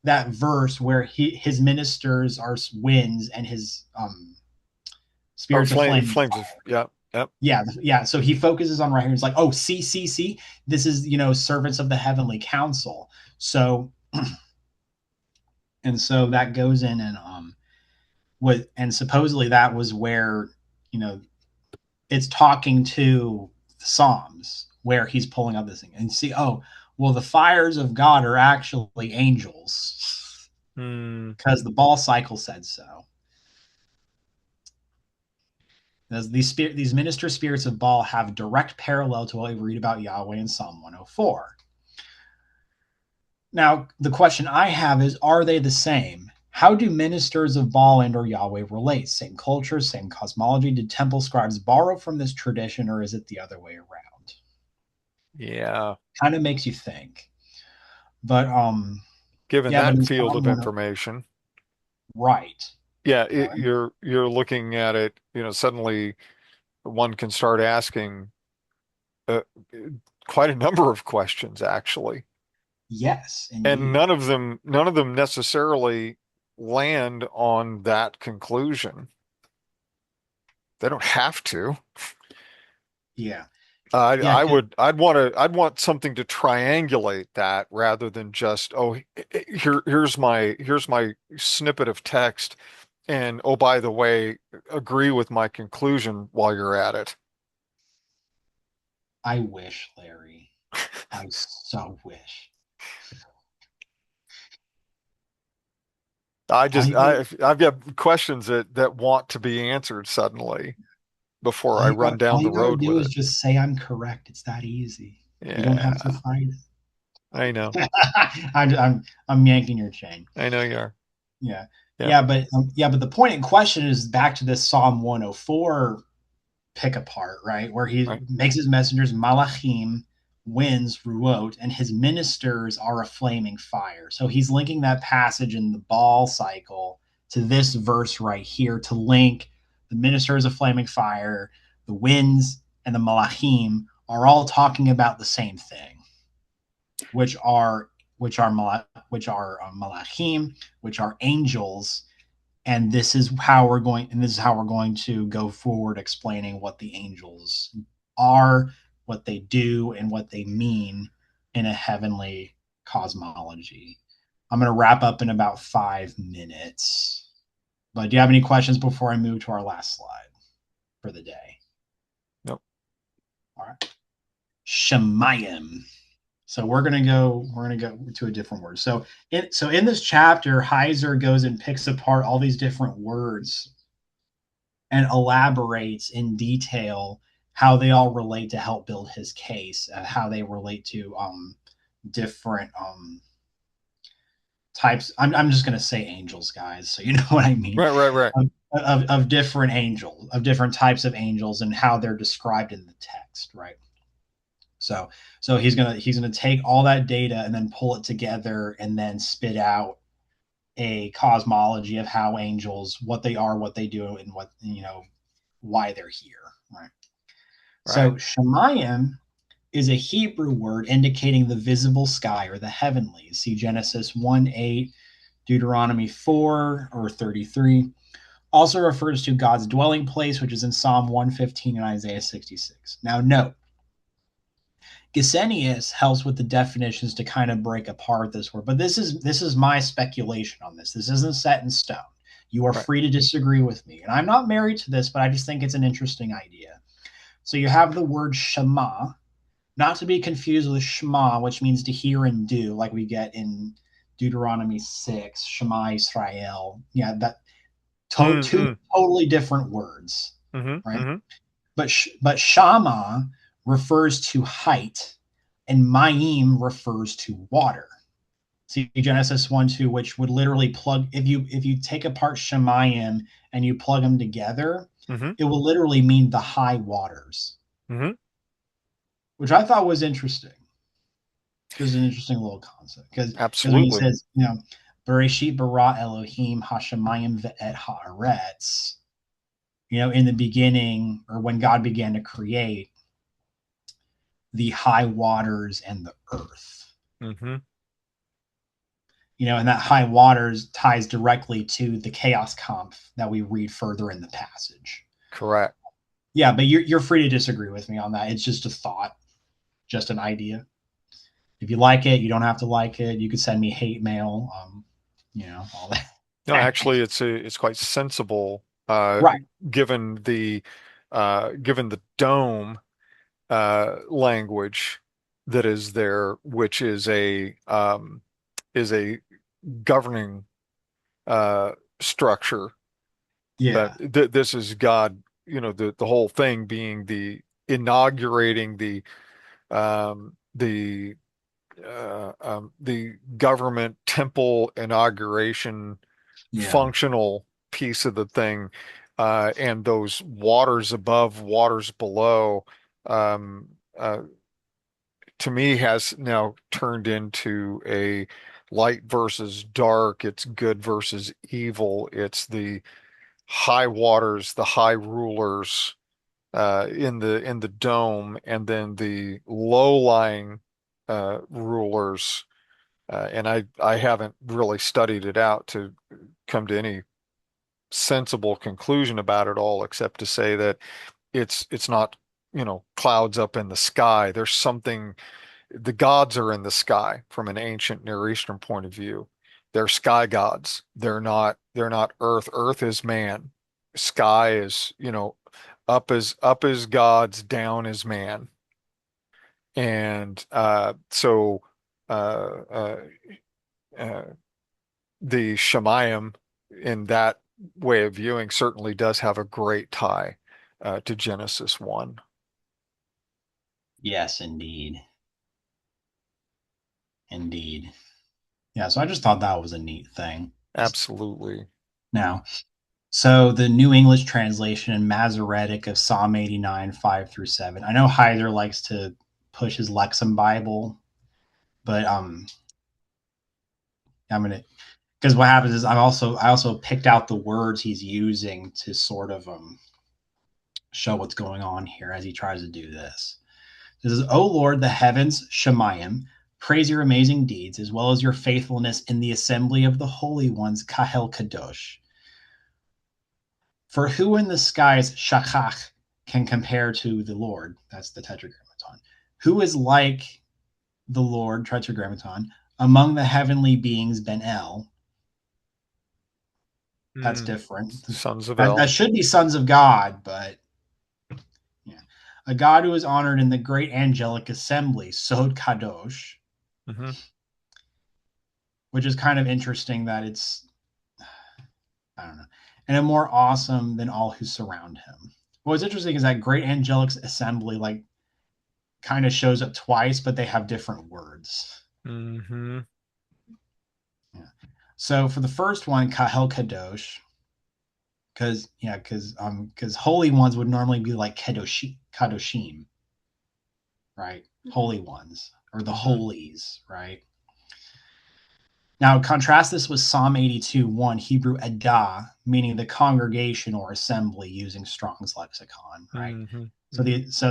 Speaker 2: that verse where his ministers are winds and his
Speaker 1: Oh,
Speaker 2: spirits of flame.
Speaker 1: flames of, yeah, yep.
Speaker 2: Yeah. So he focuses on right here. It's like, oh, see, this is, servants of the heavenly council. So, and so that goes in and and supposedly that was where, it's talking to the Psalms where he's pulling up this thing and see, oh, well, the fires of God are actually angels because the Baal Cycle said so. As these minister spirits of Baal have direct parallel to what we read about Yahweh in Psalm 104. Now, the question I have is, are they the same? How do ministers of Baal and or Yahweh relate? Same culture, same cosmology? Did temple scribes borrow from this tradition, or is it the other way around?
Speaker 1: Yeah.
Speaker 2: Kind of makes you think. But
Speaker 1: Given
Speaker 2: yeah, but
Speaker 1: that
Speaker 2: in
Speaker 1: field
Speaker 2: Psalm
Speaker 1: of
Speaker 2: 104,
Speaker 1: information,
Speaker 2: right.
Speaker 1: yeah,
Speaker 2: Right.
Speaker 1: you're looking at it, suddenly one can start asking uh, quite a number of questions, actually.
Speaker 2: Yes,
Speaker 1: And
Speaker 2: indeed.
Speaker 1: none of them necessarily land on that conclusion. They don't have to.
Speaker 2: Yeah. Yeah,
Speaker 1: I'd want something to triangulate that rather than just, oh, here's my snippet of text, and oh, by the way, agree with my conclusion while you're at it.
Speaker 2: I wish, Larry. I so wish. I would
Speaker 1: I've got questions that want to be answered suddenly before I run
Speaker 2: all
Speaker 1: down the
Speaker 2: you gotta
Speaker 1: road
Speaker 2: do
Speaker 1: with
Speaker 2: is
Speaker 1: it.
Speaker 2: just say I'm correct. It's that easy. You don't have to
Speaker 1: Yeah,
Speaker 2: fight
Speaker 1: I know.
Speaker 2: it. I'm yanking your chain.
Speaker 1: I know you are.
Speaker 2: Yeah.
Speaker 1: Yeah,
Speaker 2: But the point in question is back to this Psalm 104 pick apart, right? Where he
Speaker 1: right.
Speaker 2: makes his messengers malachim, winds, ruot, and his ministers are a flaming fire. So he's linking that passage in the Baal cycle to this verse right here to link the ministers of flaming fire, the winds, and the malachim are all talking about the same thing, which are malachim, which are angels, and this is how we're going to go forward explaining what the angels are, what they do, and what they mean in a heavenly cosmology. I'm going to wrap up in about 5 minutes, but do you have any questions before I move to our last slide for the day?
Speaker 1: Nope.
Speaker 2: All right. Shemayim. So we're gonna go to a different word. So in this chapter, Heiser goes and picks apart all these different words and elaborates in detail how they all relate to help build his case, how they relate to different types. I'm just gonna say angels, guys, so you know what I mean.
Speaker 1: Right.
Speaker 2: Of different angels, of different types of angels, and how they're described in the text, right? So he's gonna take all that data and then pull it together and then spit out a cosmology of how angels, what they are, what they do, and what why they're here. Right. So
Speaker 1: Right.
Speaker 2: Shemayim is a Hebrew word indicating the visible sky or the heavenlies. See Genesis 1:8, Deuteronomy 4 or 33. Also refers to God's dwelling place, which is in Psalm 115 and Isaiah 66. Now note, Gesenius helps with the definitions to kind of break apart this word, but this is my speculation on this. This isn't set in stone. You are
Speaker 1: Right.
Speaker 2: free to disagree with me, and I'm not married to this, but I just think it's an interesting idea. So you have the word Shema, not to be confused with Shema, which means to hear and do, like we get in Deuteronomy 6, Shema Israel. Yeah, that two
Speaker 1: Mm-hmm.
Speaker 2: totally different words,
Speaker 1: Mm-hmm.
Speaker 2: right?
Speaker 1: Mm-hmm.
Speaker 2: But Shama refers to height, and Mayim refers to water. See Genesis 1:2, which would literally plug if you take apart Shemayim and you plug them together,
Speaker 1: Mm-hmm.
Speaker 2: it will literally mean the high waters,
Speaker 1: Mm-hmm.
Speaker 2: which I thought was interesting. This is an interesting little concept because when he
Speaker 1: Absolutely.
Speaker 2: says, Bereshit bara Elohim hashemayim ve'et haaretz, in the beginning, or when God began to create, the high waters and the earth.
Speaker 1: Mm-hmm.
Speaker 2: And that high waters ties directly to the chaos Kampf that we read further in the passage.
Speaker 1: Correct.
Speaker 2: Yeah, but you're free to disagree with me on that. It's just a thought, just an idea. If you like it, you don't have to like it. You could send me hate mail, all that.
Speaker 1: No, actually, it's quite sensible,
Speaker 2: Right.
Speaker 1: given the dome language that is there, which is a governing structure.
Speaker 2: Yeah.
Speaker 1: That this is God, the whole thing being the inaugurating the government temple inauguration
Speaker 2: Yeah.
Speaker 1: functional piece of the thing, and those waters above, waters below, um, uh, to me has now turned into a light versus dark. It's good versus evil. It's the high waters, the high rulers in the dome, and then the low-lying rulers. And I haven't really studied it out to come to any sensible conclusion about it all, except to say that it's not, clouds up in the sky. There's something, the gods are in the sky from an ancient Near Eastern point of view. They're sky gods. They're not earth. Earth is man. Sky is, up is gods, down is man. And uh, uh, uh, the Shemayim in that way of viewing certainly does have a great tie to Genesis 1.
Speaker 2: Yes, indeed. Indeed. Yeah, so I just thought that was a neat thing.
Speaker 1: Absolutely.
Speaker 2: Now, so the New English translation in Masoretic of Psalm 89, 5 through 7. I know Heiser likes to push his Lexham Bible, but I'm gonna, because what happens is I also picked out the words he's using to sort of show what's going on here as he tries to do this. This is, O Lord, the heavens, Shemayim, praise your amazing deeds, as well as your faithfulness in the assembly of the holy ones, Kahel Kadosh. For who in the skies, Shachach, can compare to the Lord? That's the Tetragrammaton. Who is like the Lord, Tetragrammaton, among the heavenly beings, Ben El? That's different.
Speaker 1: Sons of
Speaker 2: That
Speaker 1: El.
Speaker 2: should be sons of God, but yeah. A God who is honored in the great angelic assembly, Sod Kadosh,
Speaker 1: Mm-hmm.
Speaker 2: which is kind of interesting that it's, I don't know, and more awesome than all who surround him. What's interesting is that great angelic assembly, like, kind of shows up twice, but they have different words.
Speaker 1: Mm-hmm.
Speaker 2: Yeah. So for the first one, Kahel Kadosh, because holy ones would normally be like Kadoshim, right? Mm-hmm. Holy ones, or the holies, right? Now contrast this with Psalm 82:1, Hebrew Adah, meaning the congregation or assembly, using Strong's lexicon, right?
Speaker 1: Mm-hmm.
Speaker 2: So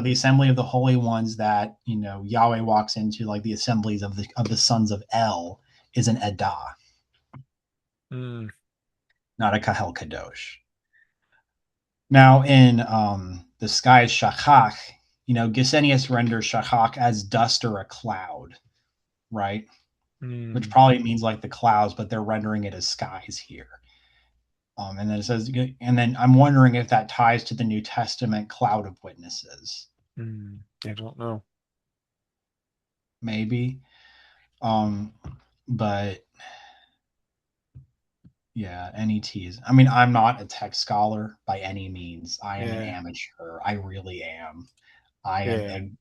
Speaker 2: the assembly of the holy ones that Yahweh walks into, like the assemblies of the sons of El, is an Adah, not a Kahel Kadosh. Now in the sky's Shachach, Gesenius renders Shachach as dust or a cloud, right? Which probably means like the clouds, but they're rendering it as skies here. And then it says, and then I'm wondering if that ties to the New Testament cloud of witnesses.
Speaker 1: I don't know.
Speaker 2: Maybe. But yeah, NETs. I mean, I'm not a tech scholar by any means. I am an amateur. I really am. I am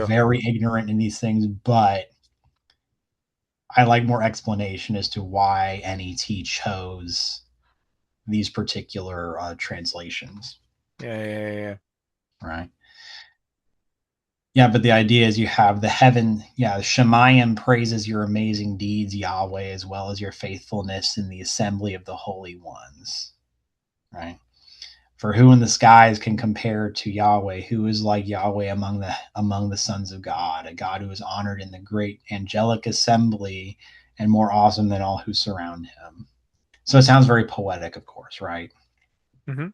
Speaker 2: very ignorant in these things, but I like more explanation as to why NET chose these particular translations.
Speaker 1: Yeah.
Speaker 2: Right. Yeah, but the idea is you have the heaven, Shemayim praises your amazing deeds, Yahweh, as well as your faithfulness in the assembly of the holy ones. Right. For who in the skies can compare to Yahweh? Who is like Yahweh among the sons of God? A God who is honored in the great angelic assembly and more awesome than all who surround him. So it sounds very poetic, of course, right?
Speaker 1: Hmm.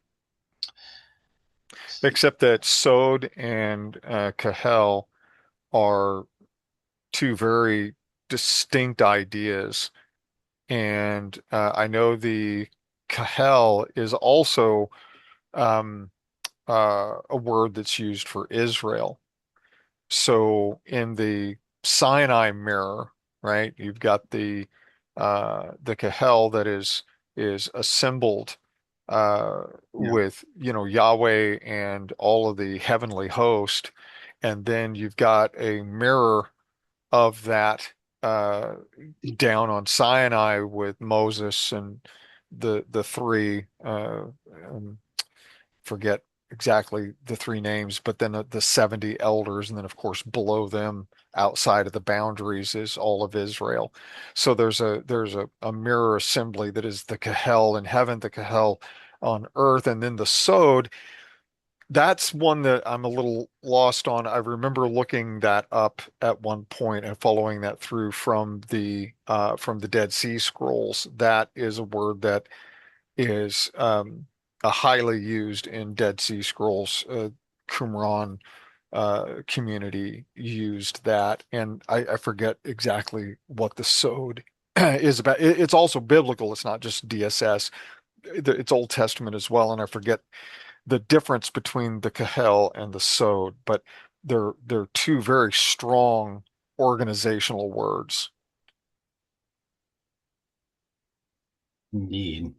Speaker 1: Except that Sod and Kahel are two very distinct ideas. And I know the Kahel is also um, a word that's used for Israel. So in the Sinai mirror, right, you've got the Kahel that is assembled
Speaker 2: Yeah.
Speaker 1: with, Yahweh and all of the heavenly host, and then you've got a mirror of that uh, down on Sinai with Moses and the three forget exactly the three names, but then the 70 elders, and then of course below them outside of the boundaries is all of Israel. So there's a mirror assembly that is the Kahel in heaven, the Kahel on earth, and then the Sod. That's one that I'm a little lost on. I remember looking that up at one point and following that through from the Dead Sea Scrolls. That is a word that is a highly used in Dead Sea Scrolls. Qumran community used that, and I forget exactly what the Sod is about. It's also biblical. It's not just DSS. It's Old Testament as well, and I forget the difference between the Kahel and the Sod, but they're two very strong organizational words.
Speaker 2: Indeed.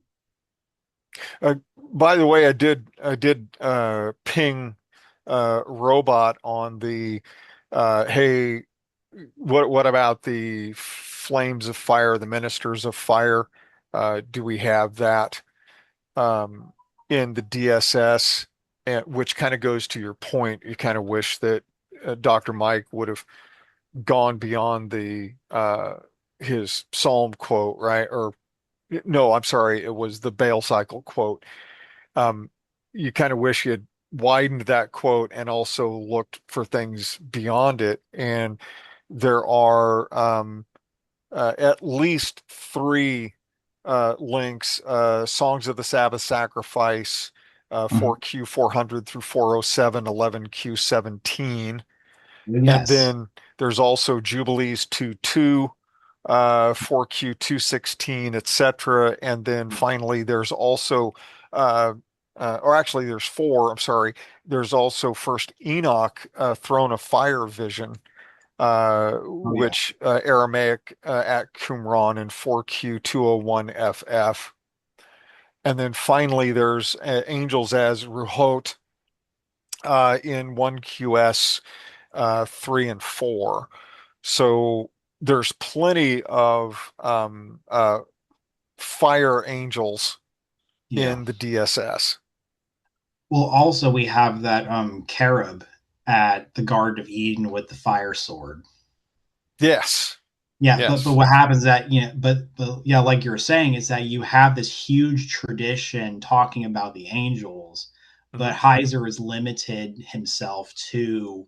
Speaker 1: By the way, I did ping Robot on the hey, what about the flames of fire, the ministers of fire? Do we have that um, in the DSS? And, which kind of goes to your point. You kind of wish that Dr. Mike would have gone beyond the his Psalm quote, right? Or no, I'm sorry, it was the Baal Cycle quote. um, you kind of wish you had widened that quote and also looked for things beyond it. And there are at least three links: Songs of the Sabbath Sacrifice,
Speaker 2: Mhm.
Speaker 1: 4Q 400 through 407, 11Q 17. And
Speaker 2: Yes.
Speaker 1: then there's also Jubilees 2:2, 4Q 216, etc. And then finally, there's also, uh, or actually, there's four. I'm sorry. There's also First Enoch, Throne of Fire vision,
Speaker 2: Oh yeah.
Speaker 1: which Aramaic at Qumran in 4Q 201 FF. And then finally, there's angels as Ruhot in 1QS 3 and 4. So there's plenty of fire angels
Speaker 2: Yeah.
Speaker 1: in the DSS.
Speaker 2: Well, also we have that cherub at the Garden of Eden with the fire sword.
Speaker 1: Yes,
Speaker 2: Yeah, but
Speaker 1: yes.
Speaker 2: what happens that but yeah, like you're saying, is that you have this huge tradition talking about the angels,
Speaker 1: Hmm.
Speaker 2: but Heiser is limited himself to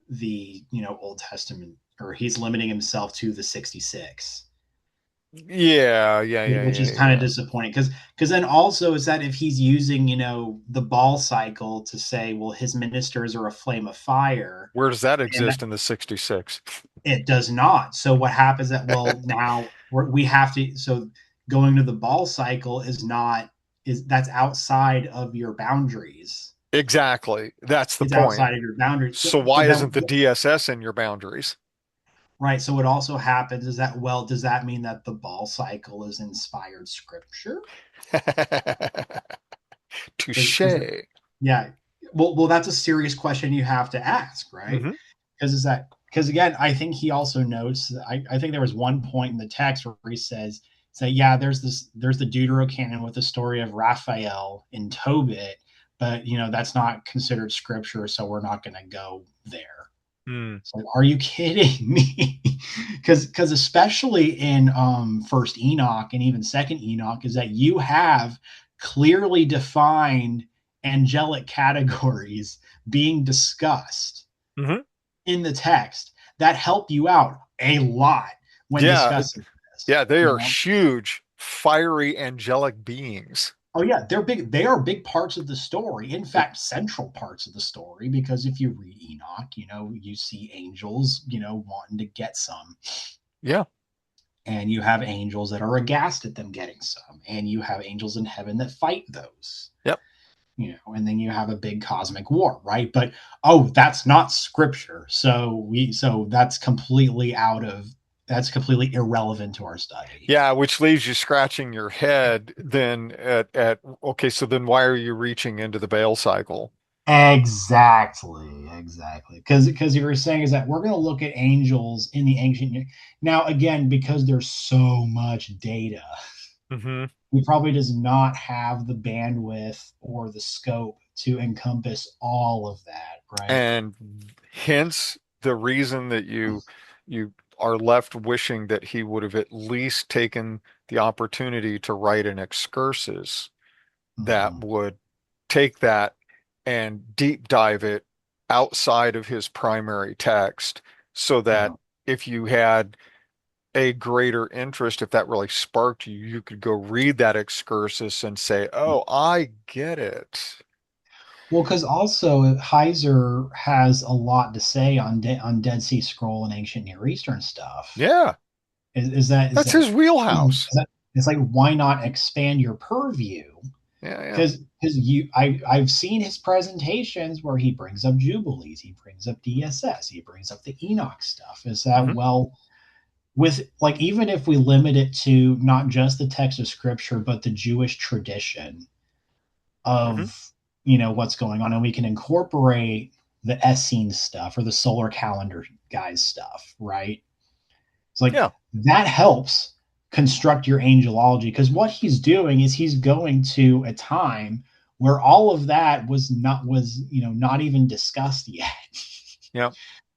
Speaker 2: the Old Testament, or he's limiting himself to the 66,
Speaker 1: Yeah, yeah, yeah,
Speaker 2: which is
Speaker 1: yeah,
Speaker 2: kind of
Speaker 1: yeah.
Speaker 2: disappointing because then also is that if he's using the Baal cycle to say, well, his ministers are a flame of fire,
Speaker 1: Where does that
Speaker 2: and
Speaker 1: exist in the 66?
Speaker 2: it does not. So what happens that, well, now we have to, so going to the Baal cycle is not, is that's outside of your boundaries.
Speaker 1: Exactly. That's the
Speaker 2: It's
Speaker 1: point.
Speaker 2: outside of your boundaries.
Speaker 1: So
Speaker 2: But
Speaker 1: why
Speaker 2: then,
Speaker 1: isn't the DSS in your boundaries?
Speaker 2: right. So what also happens is that, well, does that mean that the Baal cycle is inspired scripture? Because
Speaker 1: Touche.
Speaker 2: yeah, well, that's a serious question you have to ask, right?
Speaker 1: Hmm.
Speaker 2: Because is that, because again, I think he also notes. I think there was one point in the text where he says, "Say, yeah, there's the Deuterocanon with the story of Raphael in Tobit, but that's not considered scripture, so we're not going to go there."
Speaker 1: Mm.
Speaker 2: It's like, are you kidding me? Because especially in First Enoch and even Second Enoch, is that you have clearly defined angelic categories being discussed
Speaker 1: Hmm.
Speaker 2: in the text that help you out a lot when
Speaker 1: Yeah,
Speaker 2: discussing this.
Speaker 1: yeah, they
Speaker 2: You
Speaker 1: are
Speaker 2: know,
Speaker 1: huge, fiery, angelic beings.
Speaker 2: oh yeah, they're big. They are big parts of the story. In fact, central parts of the story. Because if you read Enoch, you see angels, wanting to get some,
Speaker 1: Yeah.
Speaker 2: and you have angels that are aghast at them getting some, and you have angels in heaven that fight those.
Speaker 1: Yep.
Speaker 2: And then you have a big cosmic war, right? But oh, that's not scripture. So that's completely irrelevant to our study.
Speaker 1: Yeah, which leaves you scratching your head then at okay, so then why are you reaching into the Baal cycle?
Speaker 2: Exactly. Because you were saying is that we're going to look at angels in the ancient. Now again, because there's so much data,
Speaker 1: Hmm.
Speaker 2: he probably does not have the bandwidth or the scope to encompass all of that, right?
Speaker 1: And hence the reason that you are left wishing that he would have at least taken the opportunity to write an excursus that
Speaker 2: Mm-hmm.
Speaker 1: would take that and deep dive it outside of his primary text so that
Speaker 2: Uh-huh.
Speaker 1: if you had a greater interest, if that really sparked you, you could go read that excursus and say, "Oh, I get it."
Speaker 2: Well, because also Heiser has a lot to say on Dead Sea Scroll and ancient Near Eastern stuff.
Speaker 1: Yeah,
Speaker 2: Is that is
Speaker 1: that's
Speaker 2: that
Speaker 1: his wheelhouse.
Speaker 2: is that it's like why not expand your purview?
Speaker 1: Yeah, yeah.
Speaker 2: Because I've seen his presentations where he brings up Jubilees, he brings up DSS, he brings up the Enoch stuff. Is that
Speaker 1: Hmm.
Speaker 2: well with like even if we limit it to not just the text of scripture but the Jewish tradition
Speaker 1: Hmm.
Speaker 2: of what's going on, and we can incorporate the Essene stuff or the solar calendar guys stuff, right? It's like
Speaker 1: Yeah.
Speaker 2: that helps construct your angelology because what he's doing is he's going to a time where all of that was not even discussed yet.
Speaker 1: Yeah.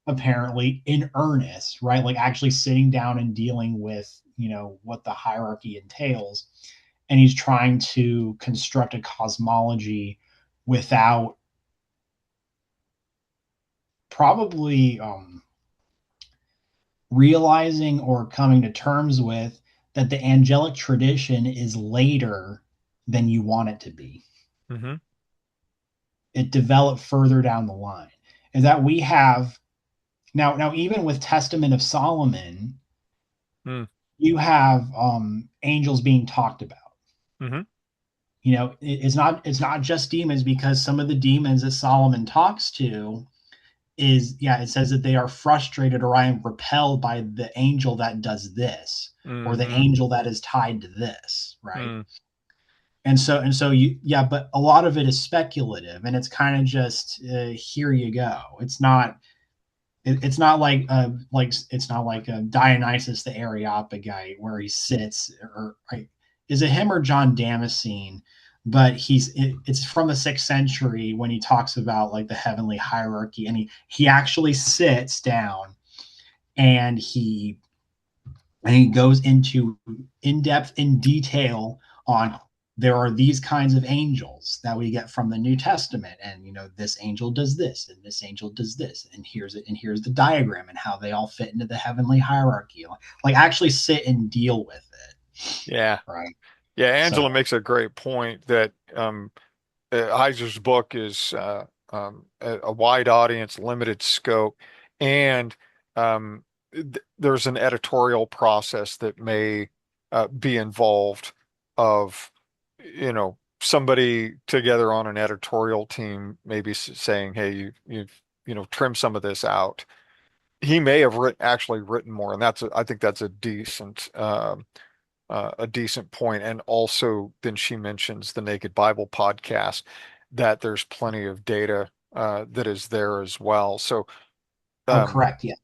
Speaker 2: Apparently in earnest, right? Like actually sitting down and dealing with what the hierarchy entails, and he's trying to construct a cosmology without probably realizing or coming to terms with that the angelic tradition is later than you want it to be.
Speaker 1: Hmm.
Speaker 2: It developed further down the line. And that we have now even with Testament of Solomon,
Speaker 1: Mm.
Speaker 2: you have angels being talked about.
Speaker 1: Hmm.
Speaker 2: It's not just demons because some of the demons that Solomon talks to it says that they are frustrated or I am repelled by the angel that does this or the
Speaker 1: Hmm.
Speaker 2: angel that is tied to this, right?
Speaker 1: Mm.
Speaker 2: And so but a lot of it is speculative and it's kind of just here you go. It's not like Dionysus the Areopagite where he sits or right, is it him or John Damascene? But it's from the 6th century when he talks about like the heavenly hierarchy, and he actually sits down and he goes into in depth in detail on there are these kinds of angels that we get from the New Testament, and this angel does this and this angel does this, and here's the diagram and how they all fit into the heavenly hierarchy. Like actually sit and deal with it,
Speaker 1: Yeah.
Speaker 2: right?
Speaker 1: Yeah.
Speaker 2: So
Speaker 1: Angela makes a great point that Heiser's book is a wide audience, limited scope, and there's an editorial process that may be involved of, somebody together on an editorial team maybe saying, "Hey, trim some of this out." He may have actually written more, and I think that's a decent point. And also, then she mentions the Naked Bible podcast, that there's plenty of data that is there as well. So, um,
Speaker 2: correct, yes,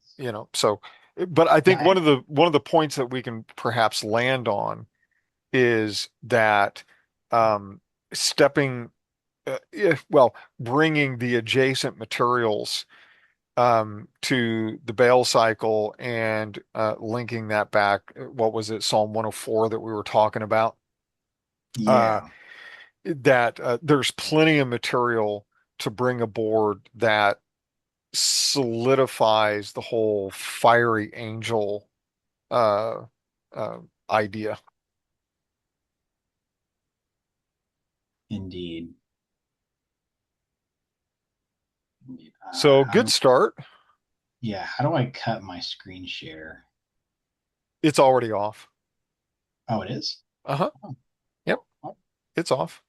Speaker 1: so, but I think
Speaker 2: yeah,
Speaker 1: one of the points that we can perhaps land on is that um, stepping, bringing the adjacent materials to the Baal cycle and linking that back. What was it, Psalm 104 that we were talking about? Uh,
Speaker 2: yeah.
Speaker 1: that there's plenty of material to bring aboard that solidifies the whole fiery angel uh, uh, idea.
Speaker 2: Indeed.
Speaker 1: So
Speaker 2: How
Speaker 1: good
Speaker 2: do
Speaker 1: start.
Speaker 2: yeah? How do I cut my screen share?
Speaker 1: It's already off.
Speaker 2: Oh, it is.
Speaker 1: Uh-huh.
Speaker 2: Oh,
Speaker 1: Yep,
Speaker 2: oh,
Speaker 1: it's off.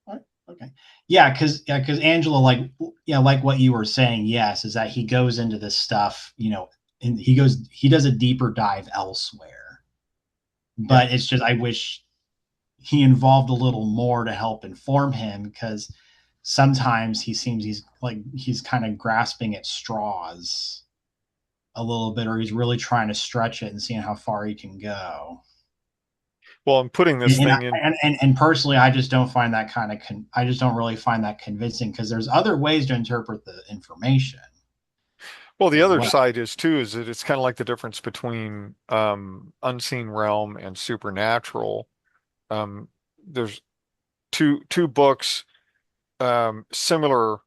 Speaker 2: all right. Okay. Yeah, because Angela, like what you were saying, yes, is that he goes into this stuff, and he does a deeper dive elsewhere.
Speaker 1: Yeah.
Speaker 2: But it's just I wish he involved a little more to help inform him because sometimes he seems he's kind of grasping at straws a little bit, or he's really trying to stretch it and seeing how far he can go.
Speaker 1: Well, I'm putting this
Speaker 2: And
Speaker 1: thing in.
Speaker 2: and personally, I just don't find that I just don't really find that convincing because there's other ways to interpret the information
Speaker 1: Well, the
Speaker 2: as
Speaker 1: other
Speaker 2: well.
Speaker 1: side is too, is that it's kind of like the difference between unseen realm and supernatural. Um, there's two books, similar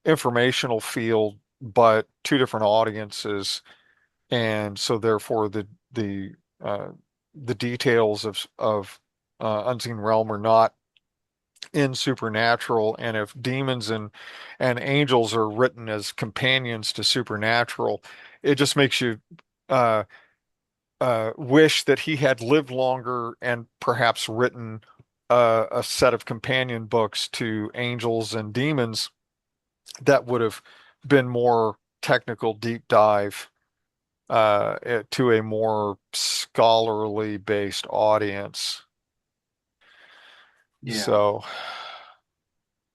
Speaker 1: informational field, but two different audiences, and so therefore uh, the details of unseen realm are not in supernatural, and if demons and angels are written as companions to supernatural, it just makes you uh, wish that he had lived longer and perhaps written a set of companion books to angels and demons that would have been more technical deep dive to a more scholarly based audience.
Speaker 2: Yeah.
Speaker 1: So,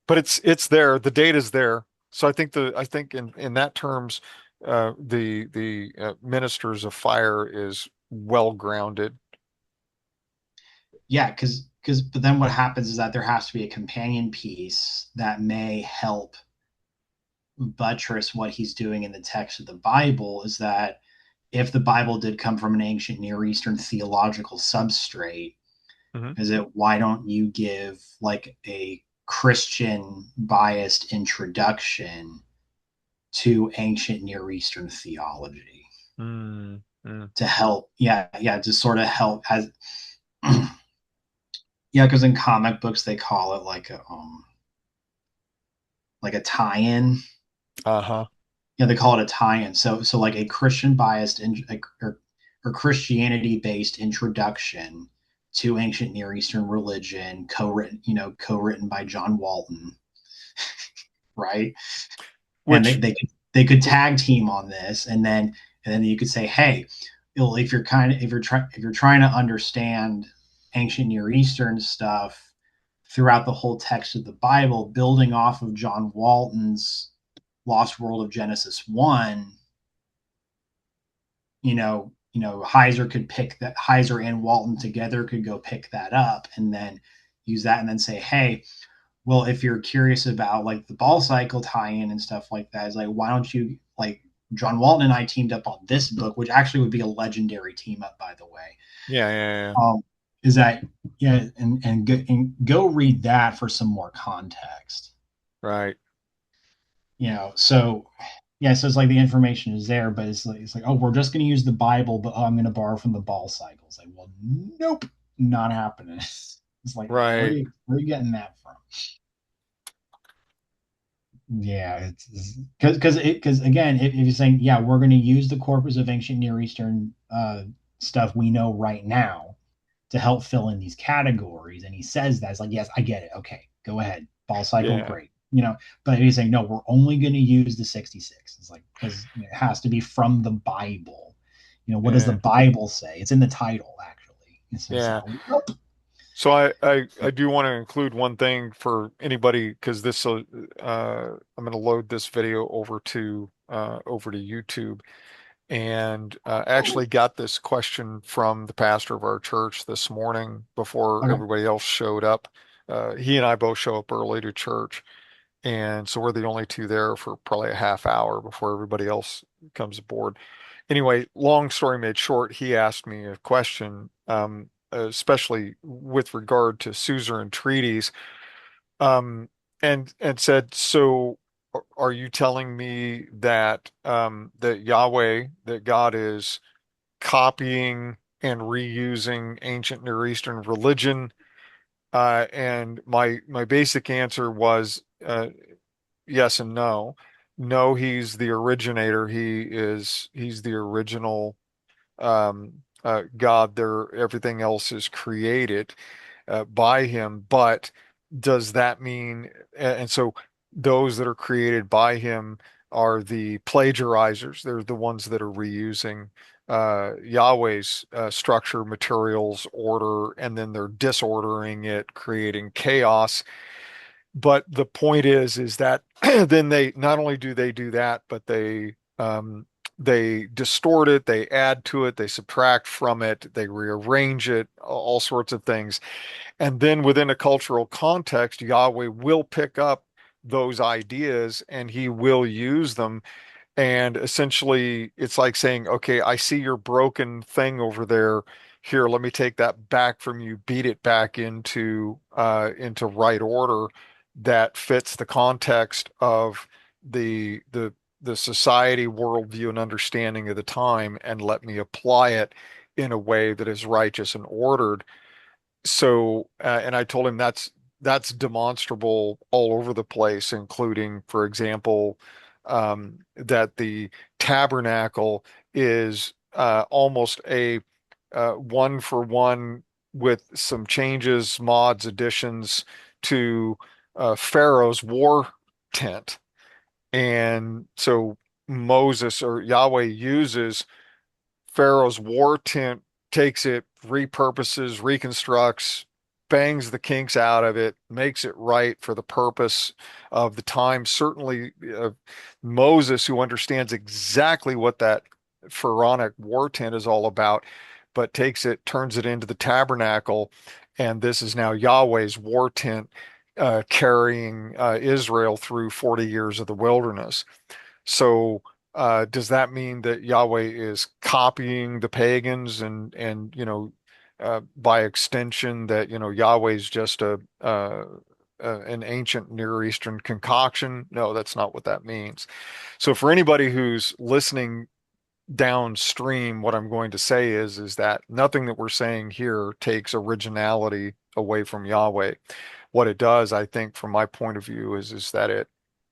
Speaker 1: but it's there. The data's there. So I think in that terms, the ministers of fire is well grounded.
Speaker 2: Yeah, because but then what happens is that there has to be a companion piece that may help buttress what he's doing in the text of the Bible. Is that if the Bible did come from an ancient Near Eastern theological substrate,
Speaker 1: Hmm.
Speaker 2: is it why don't you give like a Christian biased introduction to ancient Near Eastern theology
Speaker 1: Mm, mm.
Speaker 2: to help? Yeah, to sort of help as yeah, because in comic books they call it like a tie-in.
Speaker 1: Uh-huh.
Speaker 2: Yeah, they call it a tie-in. So like a Christian biased or Christianity based introduction to ancient Near Eastern religion, co-written by John Walton, right? And
Speaker 1: Which,
Speaker 2: they could tag team on this, and then you could say, hey, if you're if you're trying to understand ancient Near Eastern stuff throughout the whole text of the Bible, building off of John Walton's Lost World of Genesis 1, Heiser could pick that. Heiser and Walton together could go pick that up and then use that and then say, hey, well, if you're curious about like the Baal Cycle tie-in and stuff like that, it's like, why don't you like John Walton and I teamed up on this book, which actually would be a legendary team up, by the way.
Speaker 1: yeah, yeah,
Speaker 2: Um, is that yeah, and go read that for some more context.
Speaker 1: yeah. Right.
Speaker 2: So yeah, so it's like the information is there, but it's like, oh, we're just going to use the Bible, but I'm going to borrow from the Baal Cycle. It's like, well, nope, not happening. It's like,
Speaker 1: Right.
Speaker 2: where are you getting that from? Yeah, it's because again, if you're saying, yeah, we're going to use the corpus of ancient Near Eastern stuff we know right now to help fill in these categories, and he says that, it's like, yes, I get it. Okay, go ahead, Ball Cycle,
Speaker 1: Yeah.
Speaker 2: great. But he's saying, no, we're only going to use the 66. It's like, because it has to be from the Bible. What does the
Speaker 1: Yeah.
Speaker 2: Bible say? It's in the title, actually. It's like,
Speaker 1: Yeah.
Speaker 2: nope.
Speaker 1: So I do want to include one thing for anybody because I'm going to load this video over to YouTube, and actually got this question from the pastor of our church this morning before
Speaker 2: Okay.
Speaker 1: everybody else showed up. He and I both show up early to church, and so we're the only two there for probably a half hour before everybody else comes aboard. Anyway, long story made short, he asked me a question. especially with regard to suzerain treaties, um, and said, "So, are you telling me that that Yahweh, that God is copying and reusing ancient Near Eastern religion?" And my basic answer was yes and no. No, he's the originator. He's the original God. There, everything else is created by him. But does that mean, and so those that are created by him are the plagiarizers. They're the ones that are reusing Yahweh's structure, materials, order, and then they're disordering it, creating chaos. But the point is that then they not only do they do that, but they distort it, they add to it, they subtract from it, they rearrange it, all sorts of things. And then within a cultural context, Yahweh will pick up those ideas and he will use them. And essentially, it's like saying, okay, I see your broken thing over there. Here, let me take that back from you, beat it back into right order that fits the context of the society worldview and understanding of the time, and let me apply it in a way that is righteous and ordered. So, and I told him that's demonstrable all over the place, including, for example, that the tabernacle is almost a one for one with some changes, mods, additions to Pharaoh's war tent. And so Moses or Yahweh uses Pharaoh's war tent, takes it, repurposes, reconstructs, bangs the kinks out of it, makes it right for the purpose of the time. Certainly, Moses, who understands exactly what that pharaonic war tent is all about, but takes it, turns it into the tabernacle, and this is now Yahweh's war tent, carrying Israel through 40 years of the wilderness. So, does that mean that Yahweh is copying the pagans and by extension that Yahweh's just an ancient Near Eastern concoction? No, that's not what that means. So for anybody who's listening downstream, what I'm going to say is that nothing that we're saying here takes originality away from Yahweh. What it does, I think, from my point of view, is that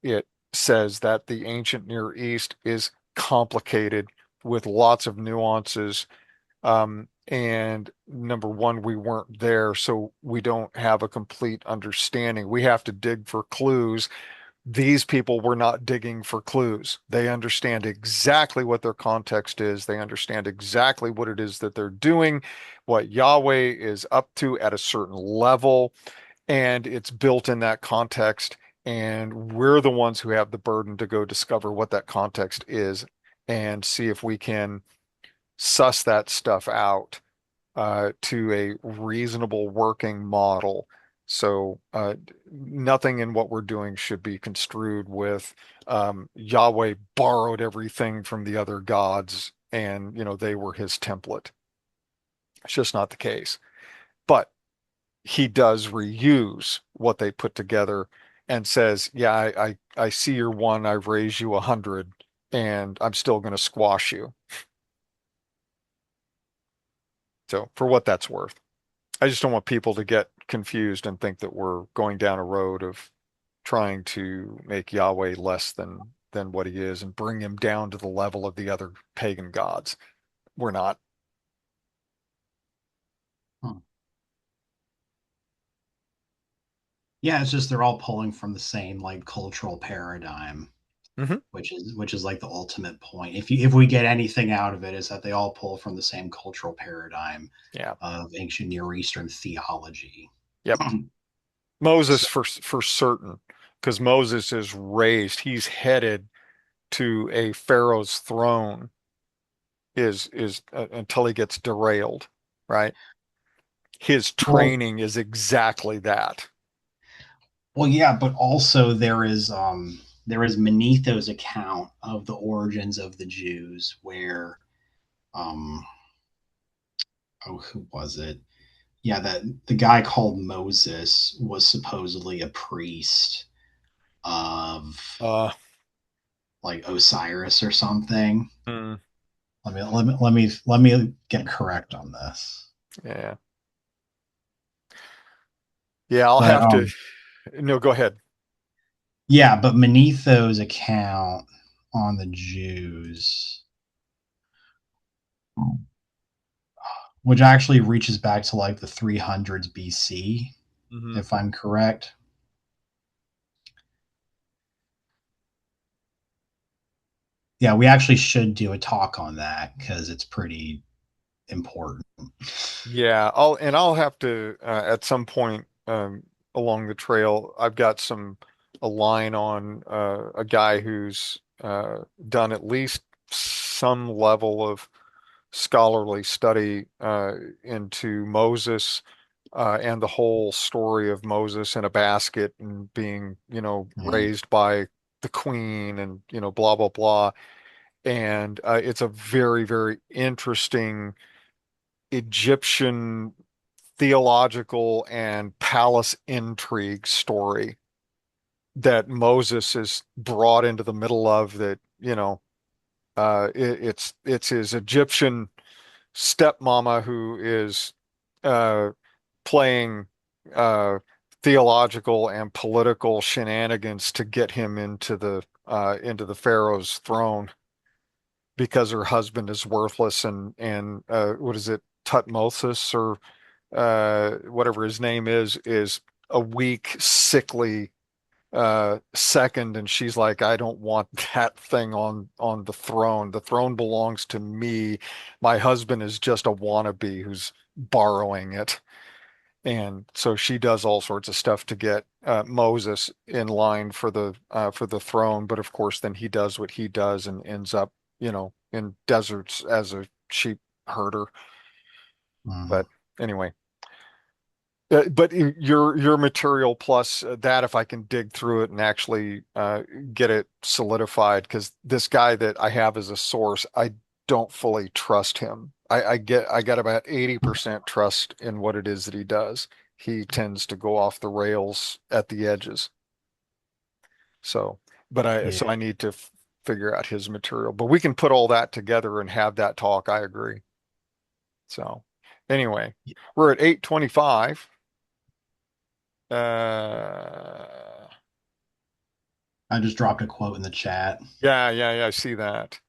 Speaker 1: it says that the ancient Near East is complicated with lots of nuances. And number one, we weren't there, so we don't have a complete understanding. We have to dig for clues. These people were not digging for clues. They understand exactly what their context is. They understand exactly what it is that they're doing, what Yahweh is up to at a certain level, and it's built in that context. And we're the ones who have the burden to go discover what that context is and see if we can suss that stuff out to a reasonable working model. So nothing in what we're doing should be construed with Yahweh borrowed everything from the other gods and they were his template. It's just not the case. But he does reuse what they put together and says, yeah, I see you're one, I've raised you 100, and I'm still going to squash you. So for what that's worth. I just don't want people to get confused and think that we're going down a road of trying to make Yahweh less than what he is and bring him down to the level of the other pagan gods. We're not.
Speaker 2: Hmm. Yeah, it's just they're all pulling from the same like cultural paradigm,
Speaker 1: Hmm.
Speaker 2: which is like the ultimate point. If we get anything out of it, is that they all pull from the same cultural paradigm
Speaker 1: Yeah.
Speaker 2: of ancient Near Eastern theology.
Speaker 1: Yep. Moses
Speaker 2: So,
Speaker 1: for certain, because Moses is raised, he's headed to a Pharaoh's throne is until he gets derailed, right? His
Speaker 2: well,
Speaker 1: training is exactly that.
Speaker 2: well, yeah, but also there is Manetho's account of the origins of the Jews, where um, oh, who was it? yeah, that the guy called Moses was supposedly a priest of
Speaker 1: Uh,
Speaker 2: like Osiris or something.
Speaker 1: hmm,
Speaker 2: Let me get correct on this.
Speaker 1: yeah. Yeah, I'll
Speaker 2: But
Speaker 1: have to. No, go ahead.
Speaker 2: yeah, but Manetho's account on the Jews, which actually reaches back to like the 300s BC,
Speaker 1: Hmm.
Speaker 2: if I'm correct. Yeah, we actually should do a talk on that because it's pretty important.
Speaker 1: Yeah, I'll have to at some point along the trail. I've got a line on a guy who's done at least some level of scholarly study into Moses and the whole story of Moses in a basket and being,
Speaker 2: Mm,
Speaker 1: raised by the queen and, blah, blah, blah. And it's a very, very interesting Egyptian theological and palace intrigue story that Moses is brought into the middle of that, it's his Egyptian stepmama who is uh, playing uh, theological and political shenanigans to get him into the Pharaoh's throne because her husband is worthless and what is it, Tutmosis or whatever his name is a weak, sickly second, and she's like, I don't want that thing on the throne. The throne belongs to me. My husband is just a wannabe who's borrowing it. And so she does all sorts of stuff to get Moses in line for the throne. But of course, then he does what he does and ends up, in deserts as a sheep herder.
Speaker 2: mm.
Speaker 1: But anyway, but your material plus that, if I can dig through it and actually get it solidified, because this guy that I have as a source, I don't fully trust him. I got about 80% trust in what it is that he does. He tends to go off the rails at the edges. So,
Speaker 2: Yeah.
Speaker 1: so I need to figure out his material. But we can put all that together and have that talk. I agree. So, anyway, we're at 8:25. Uh,
Speaker 2: I just dropped a quote in the chat.
Speaker 1: yeah, I see that.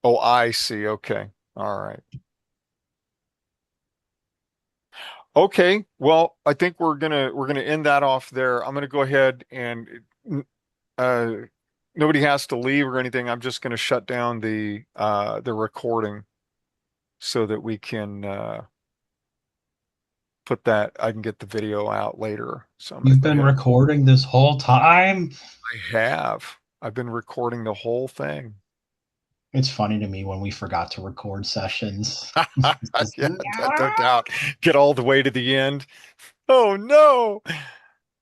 Speaker 1: Oh, I see. Okay. All right. Okay. Well, I think we're gonna end that off there. I'm gonna go ahead and uh nobody has to leave or anything. I'm just gonna shut down the recording so that we can put that I can get the video out later. So I'm gonna
Speaker 2: You've
Speaker 1: go
Speaker 2: been
Speaker 1: ahead.
Speaker 2: recording this whole time?
Speaker 1: I have. I've been recording the whole thing.
Speaker 2: It's funny to me when we forgot to record sessions.
Speaker 1: Yeah, no doubt. Get all the way to the end. Oh no.